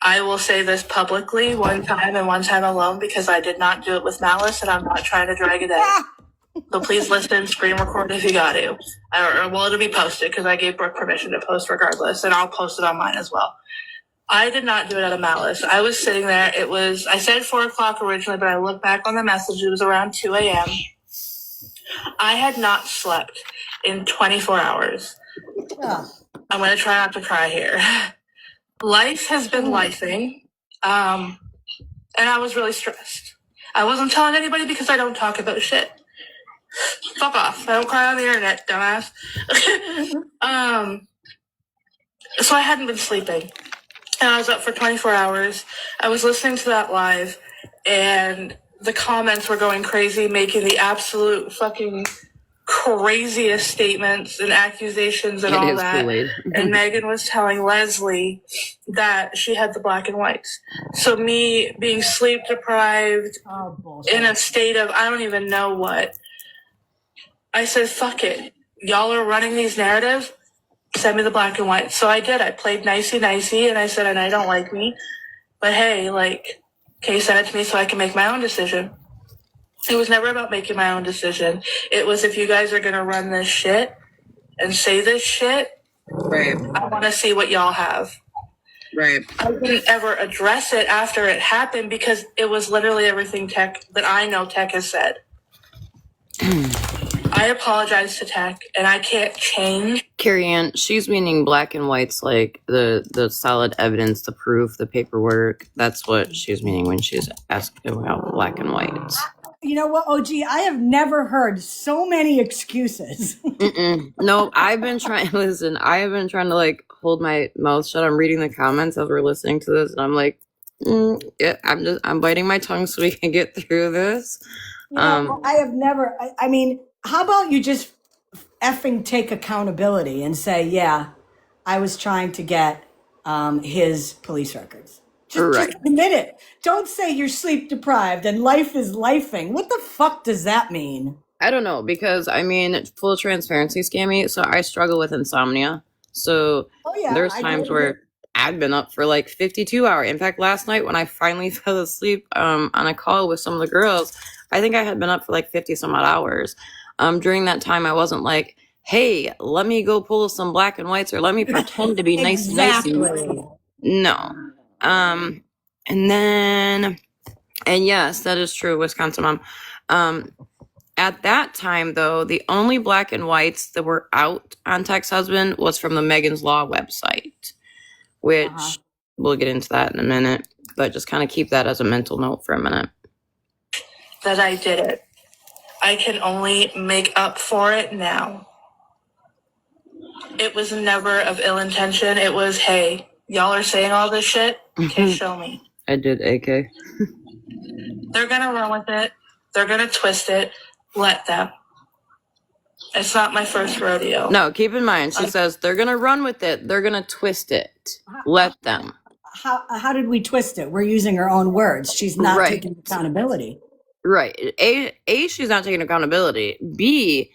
I will say this publicly one time and one time alone because I did not do it with malice and I'm not trying to drag it out. So please listen, screen record if you got to. Well, it'll be posted because I gave Brooke permission to post regardless, and I'll post it on mine as well. I did not do it out of malice. I was sitting there. I said 4 o'clock originally, but I looked back on the message. It was around 2 a.m. I had not slept in 24 hours. Yeah. I'm going to try not to cry here. Life has been lifing, and I was really stressed. I wasn't telling anybody because I don't talk about shit. Fuck off. I don't cry on the internet, dumbass. So I hadn't been sleeping. And I was up for 24 hours. I was listening to that live, and the comments were going crazy, making the absolute fucking craziest statements and accusations and It all is that. Kool-Aid. And Megan was telling Leslie that she had the black and whites. So me being sleep deprived, in a state of I don't even know what, I said, fuck it. Y'all are running these narratives. Send me the black and white. So I did. I played nicey, and I said, and I don't like me. But hey, like, can you send it to me so I can make my own decision? It was never about making my own decision. It was, if you guys are going to run this shit and say this shit, Right. I want to see what y'all have. Right. I didn't ever address it after it happened because it was literally everything Teck that I know Teck has said. I apologize to Teck, and I can't change. Carrie Ann, she's meaning black and whites, like the solid evidence, the proof, the paperwork. That's what she's meaning when she's asking about black and whites. You know what, OG? I have never heard so many excuses. No, I've been trying. Listen, I have been trying to like hold my mouth shut. I'm reading the comments as we're listening to this, and I'm like, yeah, I'm biting my tongue so we can get through this. You know, I have never. I mean, how about you just effing take accountability and say, yeah, I was trying to get his police records. Just admit it. Don't say you're sleep deprived and life is lifing. What the fuck does that mean? I don't know, because I mean, full transparency, Scammy. So I struggle with insomnia. So there's times where I've been up for like 52 hours. In fact, last night when I finally fell asleep on a call with some of the girls, I think I had been up for like 50 some odd hours. During that time, I wasn't like, hey, let me go pull some black and whites or let me pretend to be nice. No. And yes, that is true, Wisconsin mom. At that time, though, the only black and whites that were out on Tech's husband was from the Megan's Law website, which we'll get into that in a minute, but just kind of keep that as a mental note for a minute. That I did it. I can only make up for it now. It was never of ill intention. It was, hey, y'all are saying all this shit? Okay, show me. I did, AK. They're going to run with it. They're going to twist it. Let them. It's not my first rodeo. No, keep in mind, she says they're going to run with it. They're going to twist it. Let them. How did we twist it? We're using her own words. She's not taking accountability. Right. A, she's not taking accountability. B,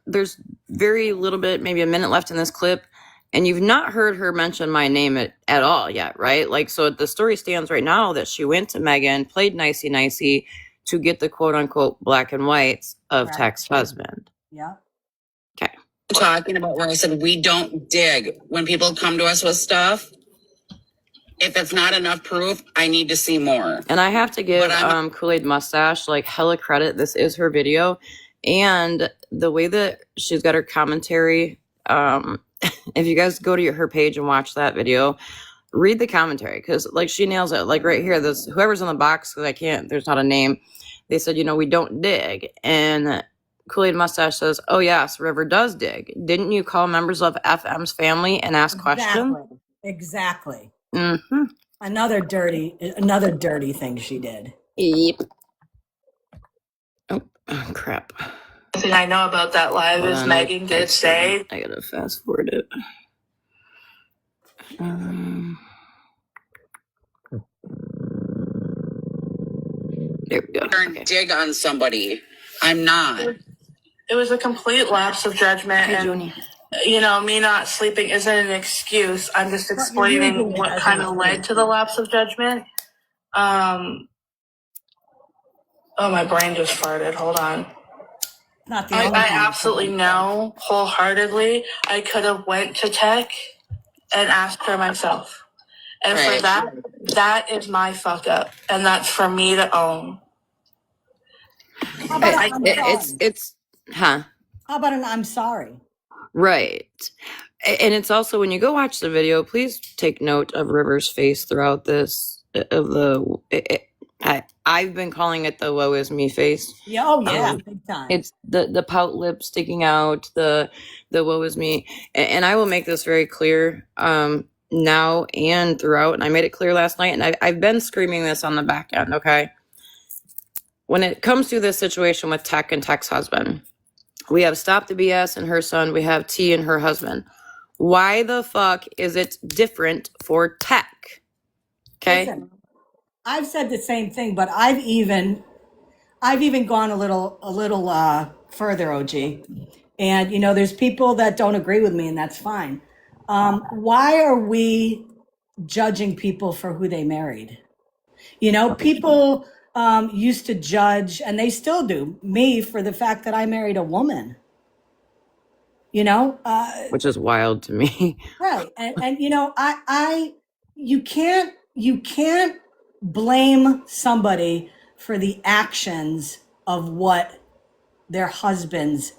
there's very little bit, maybe a minute left in this clip, and you've not heard her mention my name at all yet, right? Like, so the story stands right now that she went to Megan, played nicey to get the quote unquote black and whites of Tech's husband. Yeah. Okay. Talking about where I said we don't dig when people come to us with stuff. If it's not enough proof, I need to see more. And I have to give Kool-Aid Mustache like hella credit. This is her video, and the way that she's got her commentary. If you guys go to her page and watch that video, read the commentary, because like she nails it. Like right here, this whoever's in the box, because I can't. There's not a name. They said, we don't dig, and Kool-Aid Mustache says, "Oh yes, River does dig. Didn't you call members of FM's family and ask questions?" Exactly. Mm-hmm. Another dirty thing she did. Yep. Oh crap. The thing I know about that live is Megan did say. I gotta fast forward it. There we go. Okay. Dig on somebody. I'm not. It was a complete lapse of judgment, and me not sleeping isn't an excuse. I'm just explaining what kind of led to the lapse of judgment. Oh, my brain just farted. Hold on. Not the I absolutely know wholeheartedly I could have went to Teck and asked her myself. And for that is my fuck up. And that's for me to own. How about How about an I'm sorry? Right. And it's also, when you go watch the video, please take note of River's face throughout this, I've been calling it the woe is me face. Yeah, oh yeah, Um, big time. It's the pout lip sticking out, the woe is me. And I will make this very clear now and throughout. And I made it clear last night. And I've been screaming this on the back end, okay? When it comes to this situation with Teck and Tech's husband, we have Stop the BS and her son. We have T and her husband. Why the fuck is it different for Teck? Okay. Listen, I've said the same thing, but I've even gone a little further, OG. And you know, there's people that don't agree with me, and that's fine. Why are we judging people for who they married? You know, people used to judge, and they still do, me for the fact that I married a woman. You know, Which is wild to me. right? And you know, you can't blame somebody for the actions of what their husbands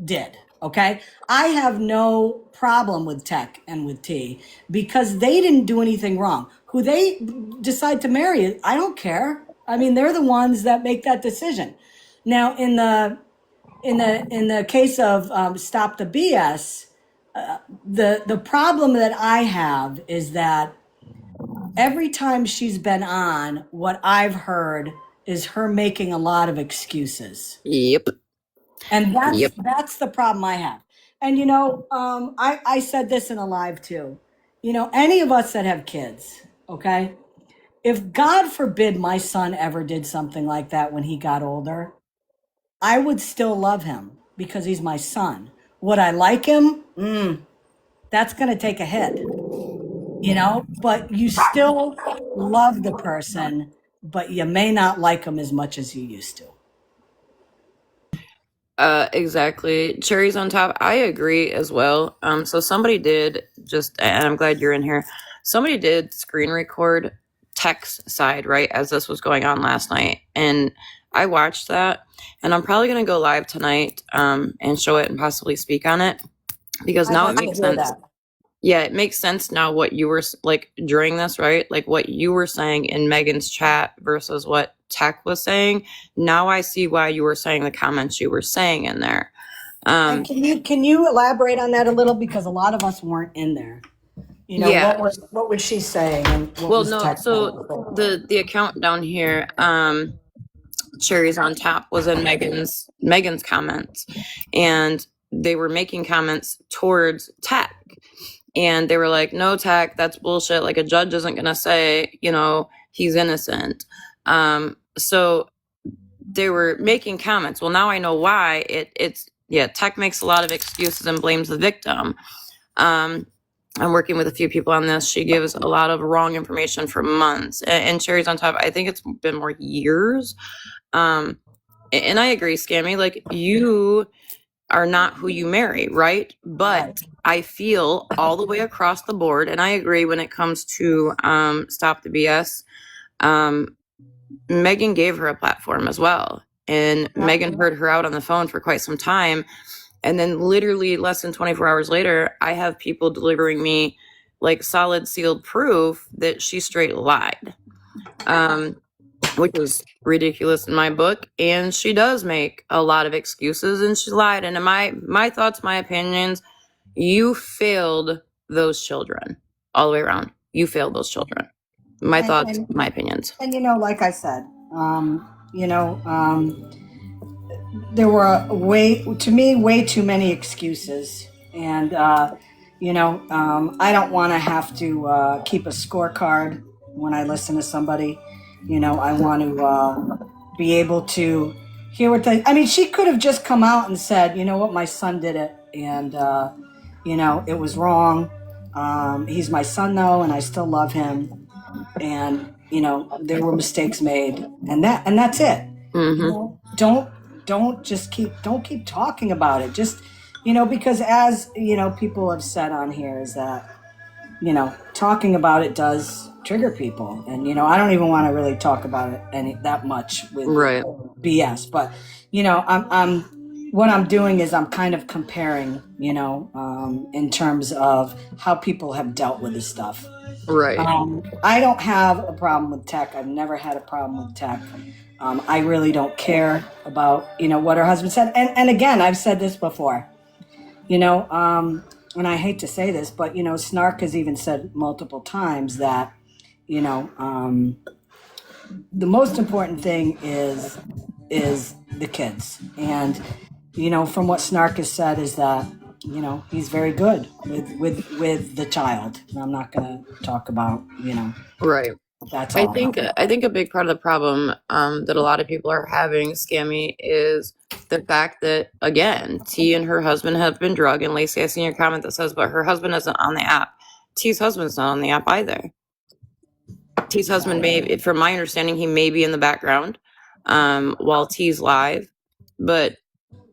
did. Okay, I have no problem with Tech and with T because they didn't do anything wrong. Who they decide to marry, I don't care. I mean, they're the ones that make that decision. Now, in the case of Stop the BS, the problem that I have is that every time she's been on, what I've heard is her making a lot of excuses. Yep. And Yep. that's the problem I have. And you know, I said this in a live too. You know, any of us that have kids, okay? If God forbid my son ever did something like that when he got older, I would still love him because he's my son. Would I like him? That's going to take a hit, you know, but you still love the person, but you may not like them as much as you used to. Exactly. Cherries on top. I agree as well. So somebody did and I'm glad you're in here. Somebody did screen record Tech's side, right, as this was going on last night. And I watched that, and I'm probably going to go live tonight, and show it and possibly speak on it because now it makes sense. Yeah, it makes sense now what you were like during this, right? Like what you were saying in Megan's chat versus what Tech was saying. Now I see why you were saying the comments you were saying in there. And can you elaborate on that a little, because a lot of us weren't in there. You know, Yeah. what was she saying? And what Well, was no. Tech So saying? the account down here, Cherries on top, was in Megan's comments, and they were making comments towards Tech. And they were like, no, Tech, that's bullshit. Like, a judge isn't going to say, you know, he's innocent. So they were making comments. Well, now I know why. Tech makes a lot of excuses and blames the victim. I'm working with a few people on this. She gives a lot of wrong information for months. And Cherries on top, I think it's been more years. And I agree, Scammy. Like, you are not who you marry, right? But I feel all the way across the board, and I agree when it comes to Stop the BS. Megan gave her a platform as well, and Megan heard her out on the phone for quite some time, and then literally less than 24 hours later, I have people delivering me like solid sealed proof that she straight lied. Which is ridiculous in my book. And she does make a lot of excuses, and she lied. And in my thoughts, my opinions, you failed those children all the way around. You failed those children. My thoughts, my opinions. And you know, like I said, there were way too many excuses. And, I don't want to have to keep a scorecard when I listen to somebody. You know, I want to be able to hear she could have just come out and said, you know what, my son did it. And, it was wrong. He's my son though, and I still love him. And, there were mistakes made, and that's it. Mm-hmm. Don't keep talking about it. Just, because as, people have said on here is that, talking about it does trigger people. And, I don't even want to really talk about it that much with BS, but, what I'm doing is I'm kind of comparing, in terms of how people have dealt with this stuff. Right. I don't have a problem with Teck. I've never had a problem with Teck. I really don't care about, what her husband said. And again, I've said this before, and I hate to say this, but, Snark has even said multiple times that, the most important thing is the kids. And, from what Snark has said is that, he's very good with the child. And I'm not going to talk about, Right. that's I all. think a big part of the problem that a lot of people are having, Scammy, is the fact that, again, T and her husband have been drugged. And Lacey, I seen your comment that says, but her husband isn't on the app. T's husband's not on the app either. T's husband may, from my understanding, he may be in the background while T's live. But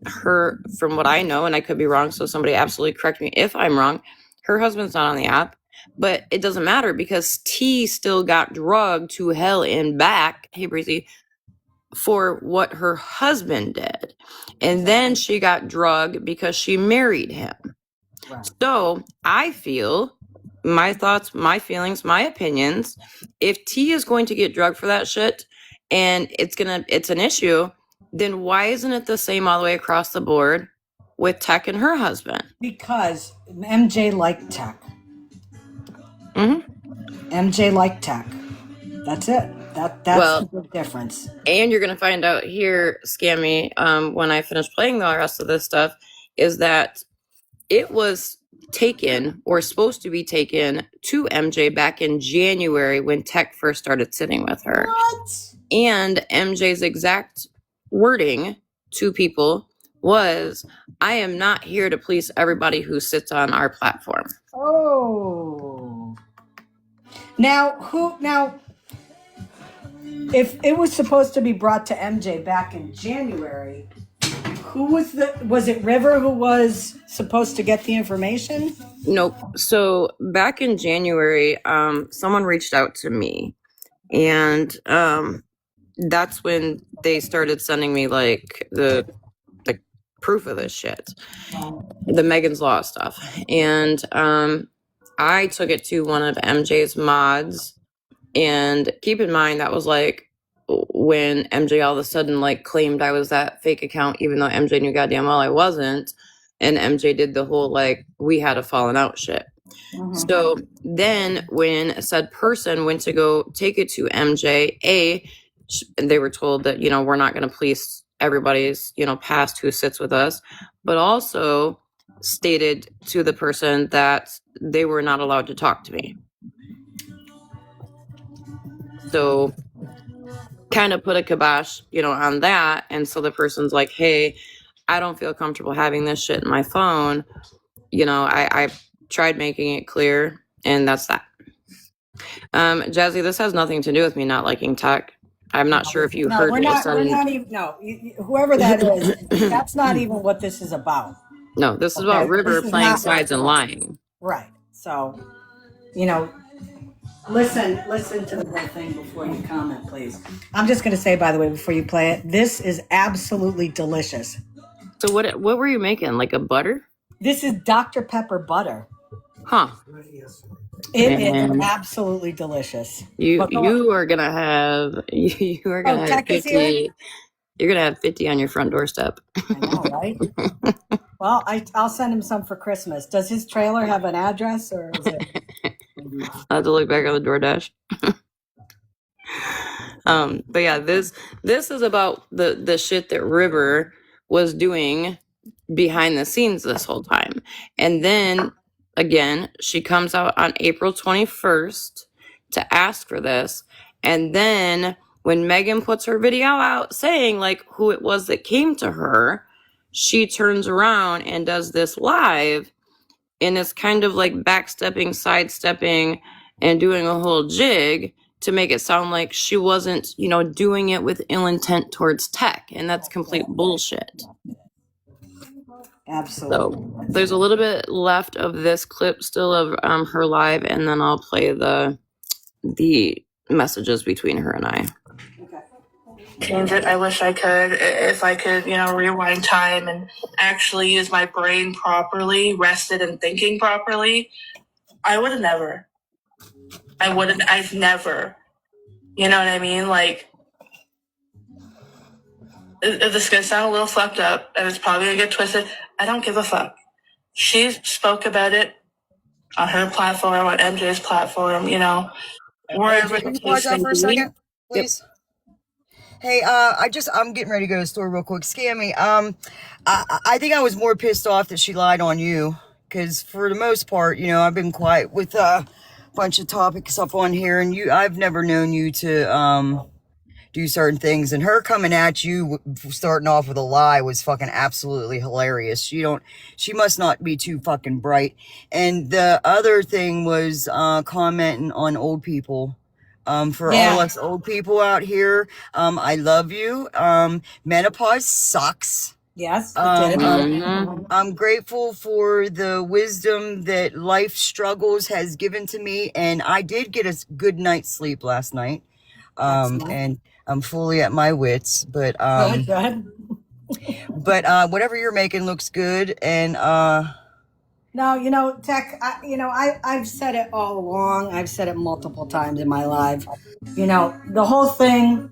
her, from what I know, and I could be wrong, so somebody absolutely correct me if I'm wrong, her husband's not on the app. But it doesn't matter because T still got drugged to hell and back, hey Breezy, for what her husband did. And then she got drugged because she married him. Right. So I feel, my thoughts, my feelings, my opinions, if T is going to get drugged for that shit and it's an issue, then why isn't it the same all the way across the board with Teck and her husband? Because MJ liked Teck. MJ liked Teck. That's it. That's the big difference. And you're gonna find out here, Scammy, when I finish playing the rest of this stuff, is that it was taken or supposed to be taken to MJ back in January when Teck first started sitting with her. What? And MJ's exact wording to people was, I am not here to please everybody who sits on our platform. Oh. Now, if it was supposed to be brought to MJ back in January, who was it River who was supposed to get the information? Nope. So back in January, someone reached out to me, and that's when they started sending me like the proof of this shit, the Megan's Law stuff. And I took it to one of MJ's mods, and keep in mind that was like when MJ all of a sudden like claimed I was that fake account, even though MJ knew goddamn well I wasn't. And MJ did the whole like we had a falling out shit. So then when said person went to go take it to MJ, they were told that, we're not going to police everybody's, past who sits with us, but also stated to the person that they were not allowed to talk to me. So kind of put a kibosh, on that. And so the person's like, hey, I don't feel comfortable having this shit in my phone. I tried making it clear, and that's that. Jazzy, this has nothing to do with me not liking Teck. I'm not sure if you heard we're not even, whoever that is, that's not even what this is about. No, this is about River playing sides and lying. Right. So, listen to the whole thing before you comment, please. I'm just going to say, by the way, before you play it, this is absolutely delicious. So what were you making? Like a butter? This is Dr. Pepper butter. Huh. It is absolutely delicious. You are gonna have 50. You're gonna have 50 on your front doorstep. I know, right? Well, I'll send him some for Christmas. Does his trailer have an address, or is it? I'll have to look back on the DoorDash. But yeah, this is about the shit that River was doing behind the scenes this whole time. And then again, she comes out on April 21st to ask for this. And then when Megan puts her video out saying like who it was that came to her, she turns around and does this live, and it's kind of like backstepping, sidestepping, and doing a whole jig to make it sound like she wasn't, doing it with ill intent towards Teck. And that's complete bullshit. Absolutely. So there's a little bit left of this clip still of her live, and then I'll play the messages between her and I. Change it. I wish I could. If I could, rewind time and actually use my brain properly, rested and thinking properly, I would have never. I've never, you know what I mean? Like, this is gonna sound a little fucked up, and it's probably gonna get twisted. I don't give a fuck. She spoke about it on her platform, on MJ's platform, you know, wherever Can the you pause case that may for a be. second, please? Hey, I'm getting ready to go to the store real quick. Scammy, I think I was more pissed off that she lied on you, because for the most part, you know, I've been quiet with a bunch of topics up on here, and I've never known you to, do certain things, and her coming at you starting off with a lie was fucking absolutely hilarious. She must not be too fucking bright. And the other thing was commenting on old people. For all us old people out here, I love you. Menopause sucks. Yes, it did. I'm grateful for the wisdom that life struggles has given to me, and I did get a good night's sleep last night. And I'm fully at my wits, but Good. whatever you're making looks good, and No, you know, Tech, I've said it all along. I've said it multiple times in my life. You know, the whole thing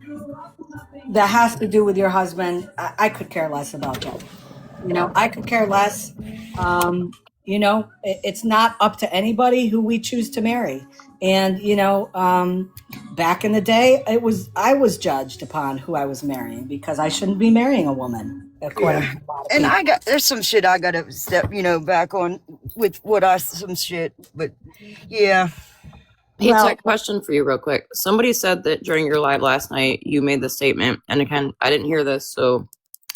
that has to do with your husband, I could care less about that. You know, I could care less. You know, it's not up to anybody who we choose to marry. And, you know, back in the day, I was judged upon who I was marrying because I shouldn't be marrying a woman, according to a lot of and people. there's some shit I gotta step, back on with some shit, but yeah. Hey, Well, Tech, question for you real quick. Somebody said that during your live last night, you made the statement, and again, I didn't hear this, so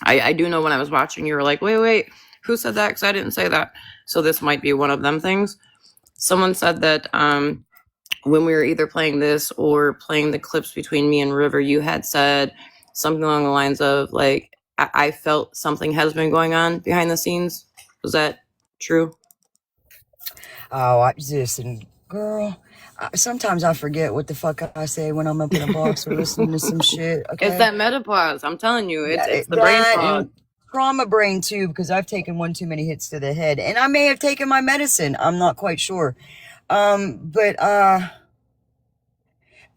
I do know when I was watching, you were like, wait, who said that? Because I didn't say that. So this might be one of them things. Someone said that when we were either playing this or playing the clips between me and River, you had said something along the lines of, like, I felt something has been going on behind the scenes. Was that true? Oh, listen, girl. Sometimes I forget what the fuck I say when I'm up in a box or listening to some shit. Okay, It's that menopause. I'm telling you, it's the brain that fog. and trauma brain too, because I've taken one too many hits to the head, and I may have taken my medicine. I'm not quite sure. But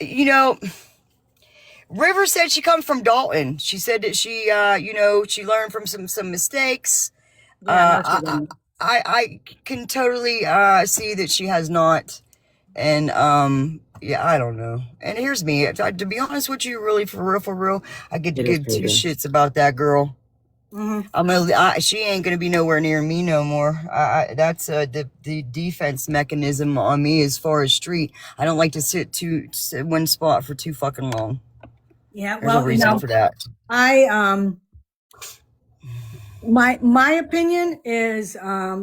you know, River said she comes from Dalton. She said that she, she learned from some mistakes. yeah, no, she didn't. I can totally see that she has not, and yeah, I don't know. And here's me. To be honest with you, really, for real, I get to It is give two crazy. shits about that girl. She ain't gonna be nowhere near me no more. That's the defense mechanism on me as far as street. I don't like to sit one spot for too fucking long. Yeah, There's a well, reason for that. My opinion is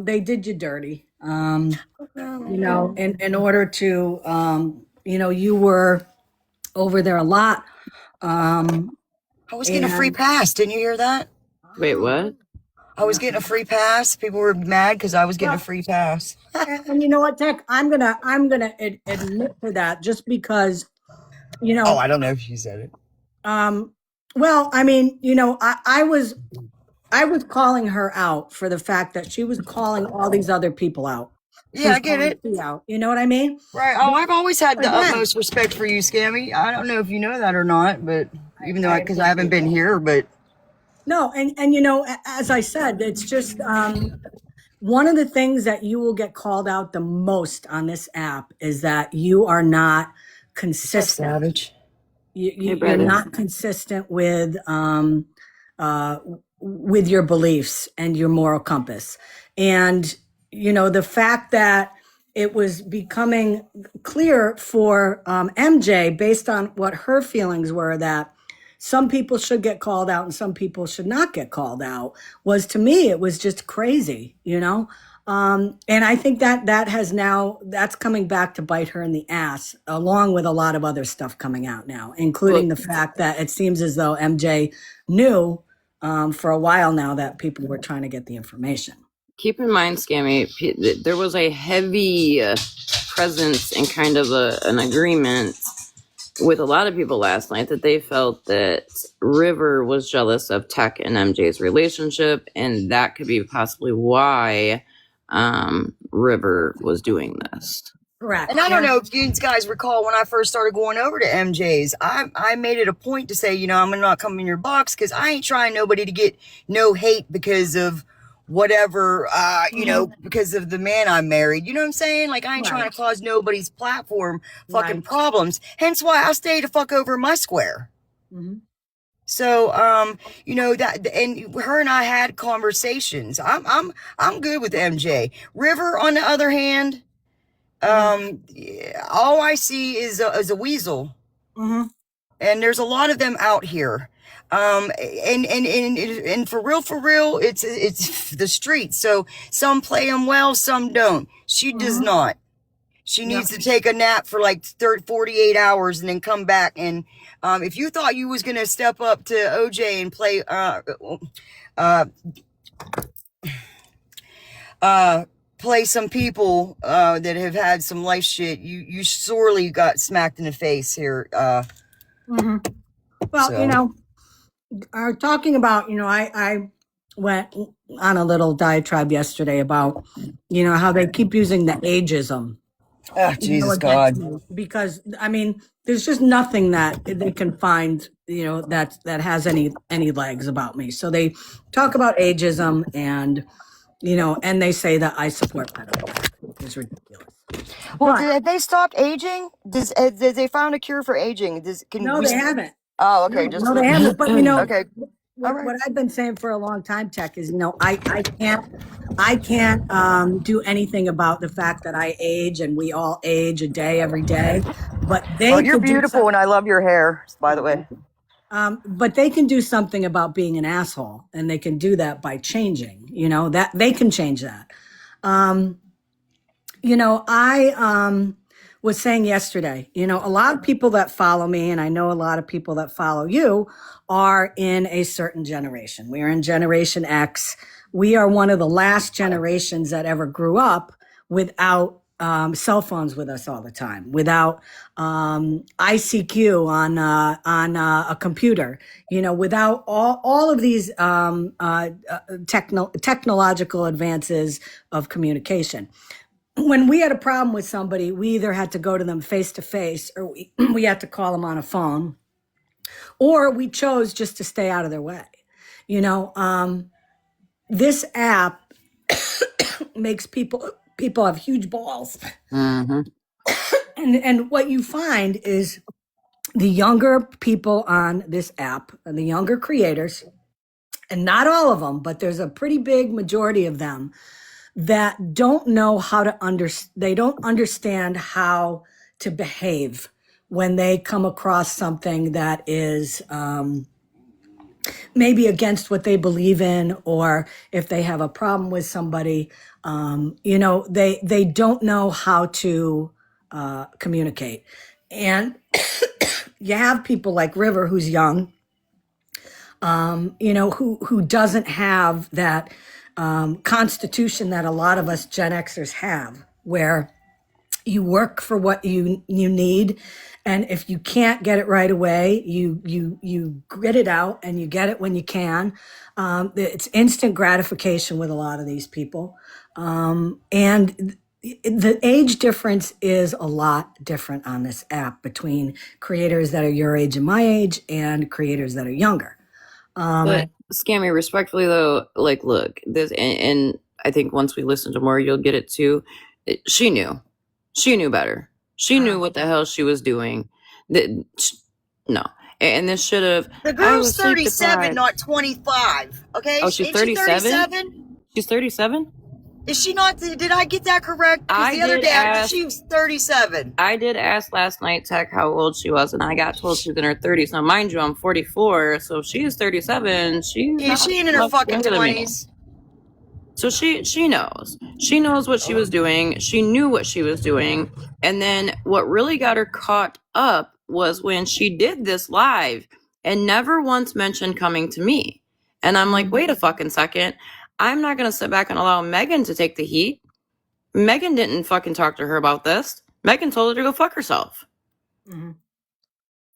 they did you dirty. You know, in order to you were over there a lot. I was getting a free pass. Didn't you hear that? Wait, what? I was getting a free pass. People were mad because I was getting a free pass. And you know what, Tech? I'm gonna admit to that just because, you know. Oh, I don't know if you said it. Well, I mean, you know, I was calling her out for the fact that she was calling all these other people out. Yeah, I get it. Out. You know what I mean? Right. Oh, I've always had the Again. utmost respect for you, Scammy. I don't know if you know that or not, but even though because I haven't been here, but no, and you know, as I said, it's just one of the things that you will get called out the most on this app is that you are not consistent. savage. You're not consistent with your beliefs and your moral compass. And, you know, the fact that it was becoming clear for MJ based on what her feelings were that some people should get called out and some people should not get called out was, to me, it was just crazy, you know? And I think that's coming back to bite her in the ass, along with a lot of other stuff coming out now, including the fact that it seems as though MJ knew for a while now that people were trying to get the information. Keep in mind, Scammy, there was a heavy presence and kind of an agreement with a lot of people last night that they felt that River was jealous of Teck and MJ's relationship, and that could be possibly why River was doing this. Correct. And I don't Yeah. know if you guys recall when I first started going over to MJ's, I made it a point to say, you know, I'm gonna not come in your box because I ain't trying nobody to get no hate because of whatever, you know, because of the man I married. You know what I'm saying? Like I ain't trying Right. to cause nobody's platform fucking Right. problems. Hence why I stay the fuck over my square. Mm-hmm. So, you know that, and her and I had conversations. I'm good with MJ. River, on the other hand. All I see is a weasel, and there's a lot of them out here. And for real, it's the streets. So some play them well, some don't. She does not. She needs to take a nap for like 48 hours and then come back. And if you thought you was gonna step up to OJ and play play some people that have had some life shit, you sorely got smacked in the face here. Well, So. you know, talking about, you know, I went on a little diatribe yesterday about, you know, how they keep using the ageism. Oh, You know, Jesus against God. me. Because I mean, there's just nothing that they can find, you know, that has any legs about me. So they talk about ageism, and you know, and they say that I support pedophiles. It's ridiculous. Well, But have they stopped aging? Did they found a cure for aging? no, they haven't. Oh, okay. No, they haven't. But you know, Okay. All right. what I've been saying for a long time, Tech, is, you know, I can't do anything about the fact that I age, and we all age a day every day. But they Oh, you're could do beautiful, and I love your hair, by the way. but they can do something about being an asshole, and they can do that by changing. You know, that they can change that. You know, I was saying yesterday, you know, a lot of people that follow me, and I know a lot of people that follow you, are in a certain generation. We are in Generation X. We are one of the last generations that ever grew up without cell phones with us all the time, without ICQ on a computer, you know, without all of these technological advances of communication. When we had a problem with somebody, we either had to go to them face to face, or we had to call them on a phone, or we chose just to stay out of their way. You know, this app makes people have huge balls. And what you find is the younger people on this app, and the younger creators, and not all of them, but there's a pretty big majority of them that don't know how to they don't understand how to behave when they come across something that is maybe against what they believe in, or if they have a problem with somebody, you know, they don't know how to communicate. And you have people like River, who's young, you know, who doesn't have that constitution that a lot of us Gen Xers have, where you work for what you need, and if you can't get it right away, you grit it out and you get it when you can. It's instant gratification with a lot of these people, and the age difference is a lot different on this app between creators that are your age and my age and creators that are younger. But Scammy, respectfully though, like, look, this, and I think once we listen to more, you'll get it too. She knew better. She knew what the hell she was doing. No, and this should have. The girl's 37, not 25. Okay. Oh, she's 37. She's 37. Is she not? Did I get that correct? Because the other day she was 37. I did ask last night, Tech, how old she was, and I got told she was in her 30s. Now, mind you, I'm 44, so if she is 37, she ain't in her fucking 20s. So she knows. She knows what she was doing. She knew what she was doing. And then what really got her caught up was when she did this live and never once mentioned coming to me. And I'm like, wait a fucking second. I'm not going to sit back and allow Megan to take the heat. Megan didn't fucking talk to her about this. Megan told her to go fuck herself.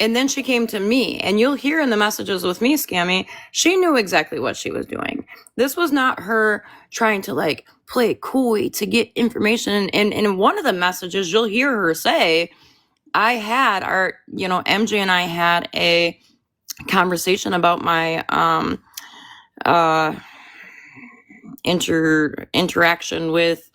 And then she came to me, and you'll hear in the messages with me, Scammy, she knew exactly what she was doing. This was not her trying to like play coy to get information. And in one of the messages, you'll hear her say, MJ and I had a conversation about my interaction with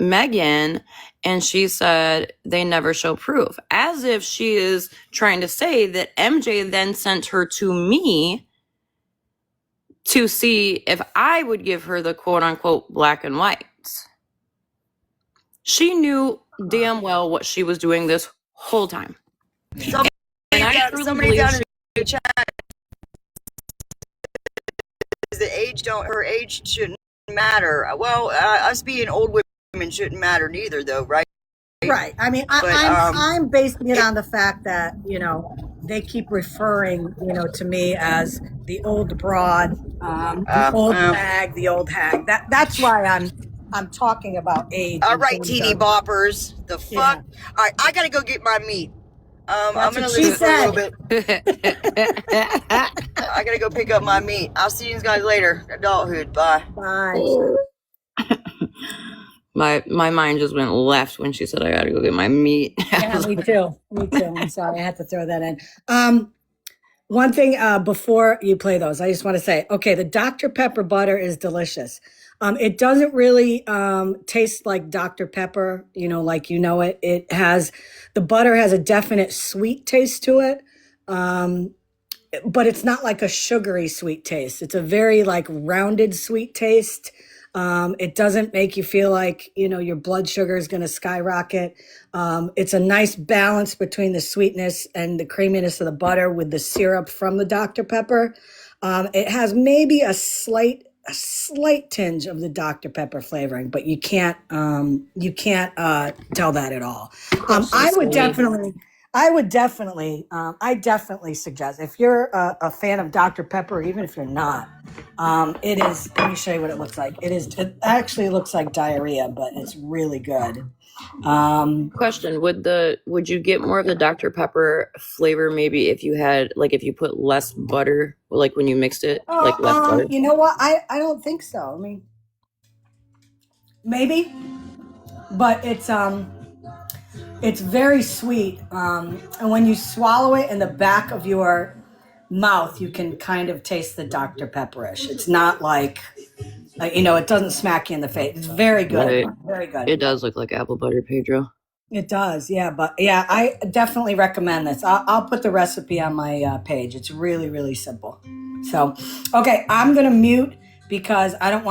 Megan, and she said they never show proof, as if she is trying to say that MJ then sent her to me to see if I would give her the quote unquote black and whites. She knew damn well what she was doing this whole time. Somebody, And I truly somebody believe down in the chat says that her age shouldn't matter. Well, us being old women shouldn't matter neither, though, right? Right. I mean, I'm basing it on the fact that, you know, they keep referring, you know, to me as the old broad, the old hag, the old hag. That's why I'm talking about age. All right, teeny boppers. The fuck? Yeah. All right, I gotta go get my meat. I'm gonna what she listen for a little said. bit. I gotta go pick up my meat. I'll see you guys later. Adulthood. Bye. Bye. My mind just went left when she said I gotta go get my meat. Yeah, me too. Me too. I'm sorry. I had to throw that in. One thing before you play those, I just want to say, okay, the Dr. Pepper butter is delicious. It doesn't really taste like Dr. Pepper, you know, like you know it. The butter has a definite sweet taste to it, but it's not like a sugary sweet taste. It's a very like rounded sweet taste. It doesn't make you feel like, you know, your blood sugar is going to skyrocket. It's a nice balance between the sweetness and the creaminess of the butter with the syrup from the Dr. Pepper. It has maybe a slight tinge of the Dr. Pepper flavoring, but you can't tell that at all. I definitely suggest, if you're a fan of Dr. Pepper, even if you're not, it is, let me show you what it looks like. It actually looks like diarrhea, but it's really good. Question, would you get more of the Dr. Pepper flavor maybe if you put less butter, like when you mixed it, like less butter? You know what? I don't think so. I mean, maybe, but it's very sweet. And when you swallow it in the back of your mouth, you can kind of taste the Dr. Pepperish. It's not like, it doesn't smack you in the face. It's very good. Right. Very good. It does look like apple butter, Pedro. It does, yeah. But yeah, I definitely recommend this. I'll put the recipe on my page. It's really, really simple. So, okay, I'm going to mute because I don't want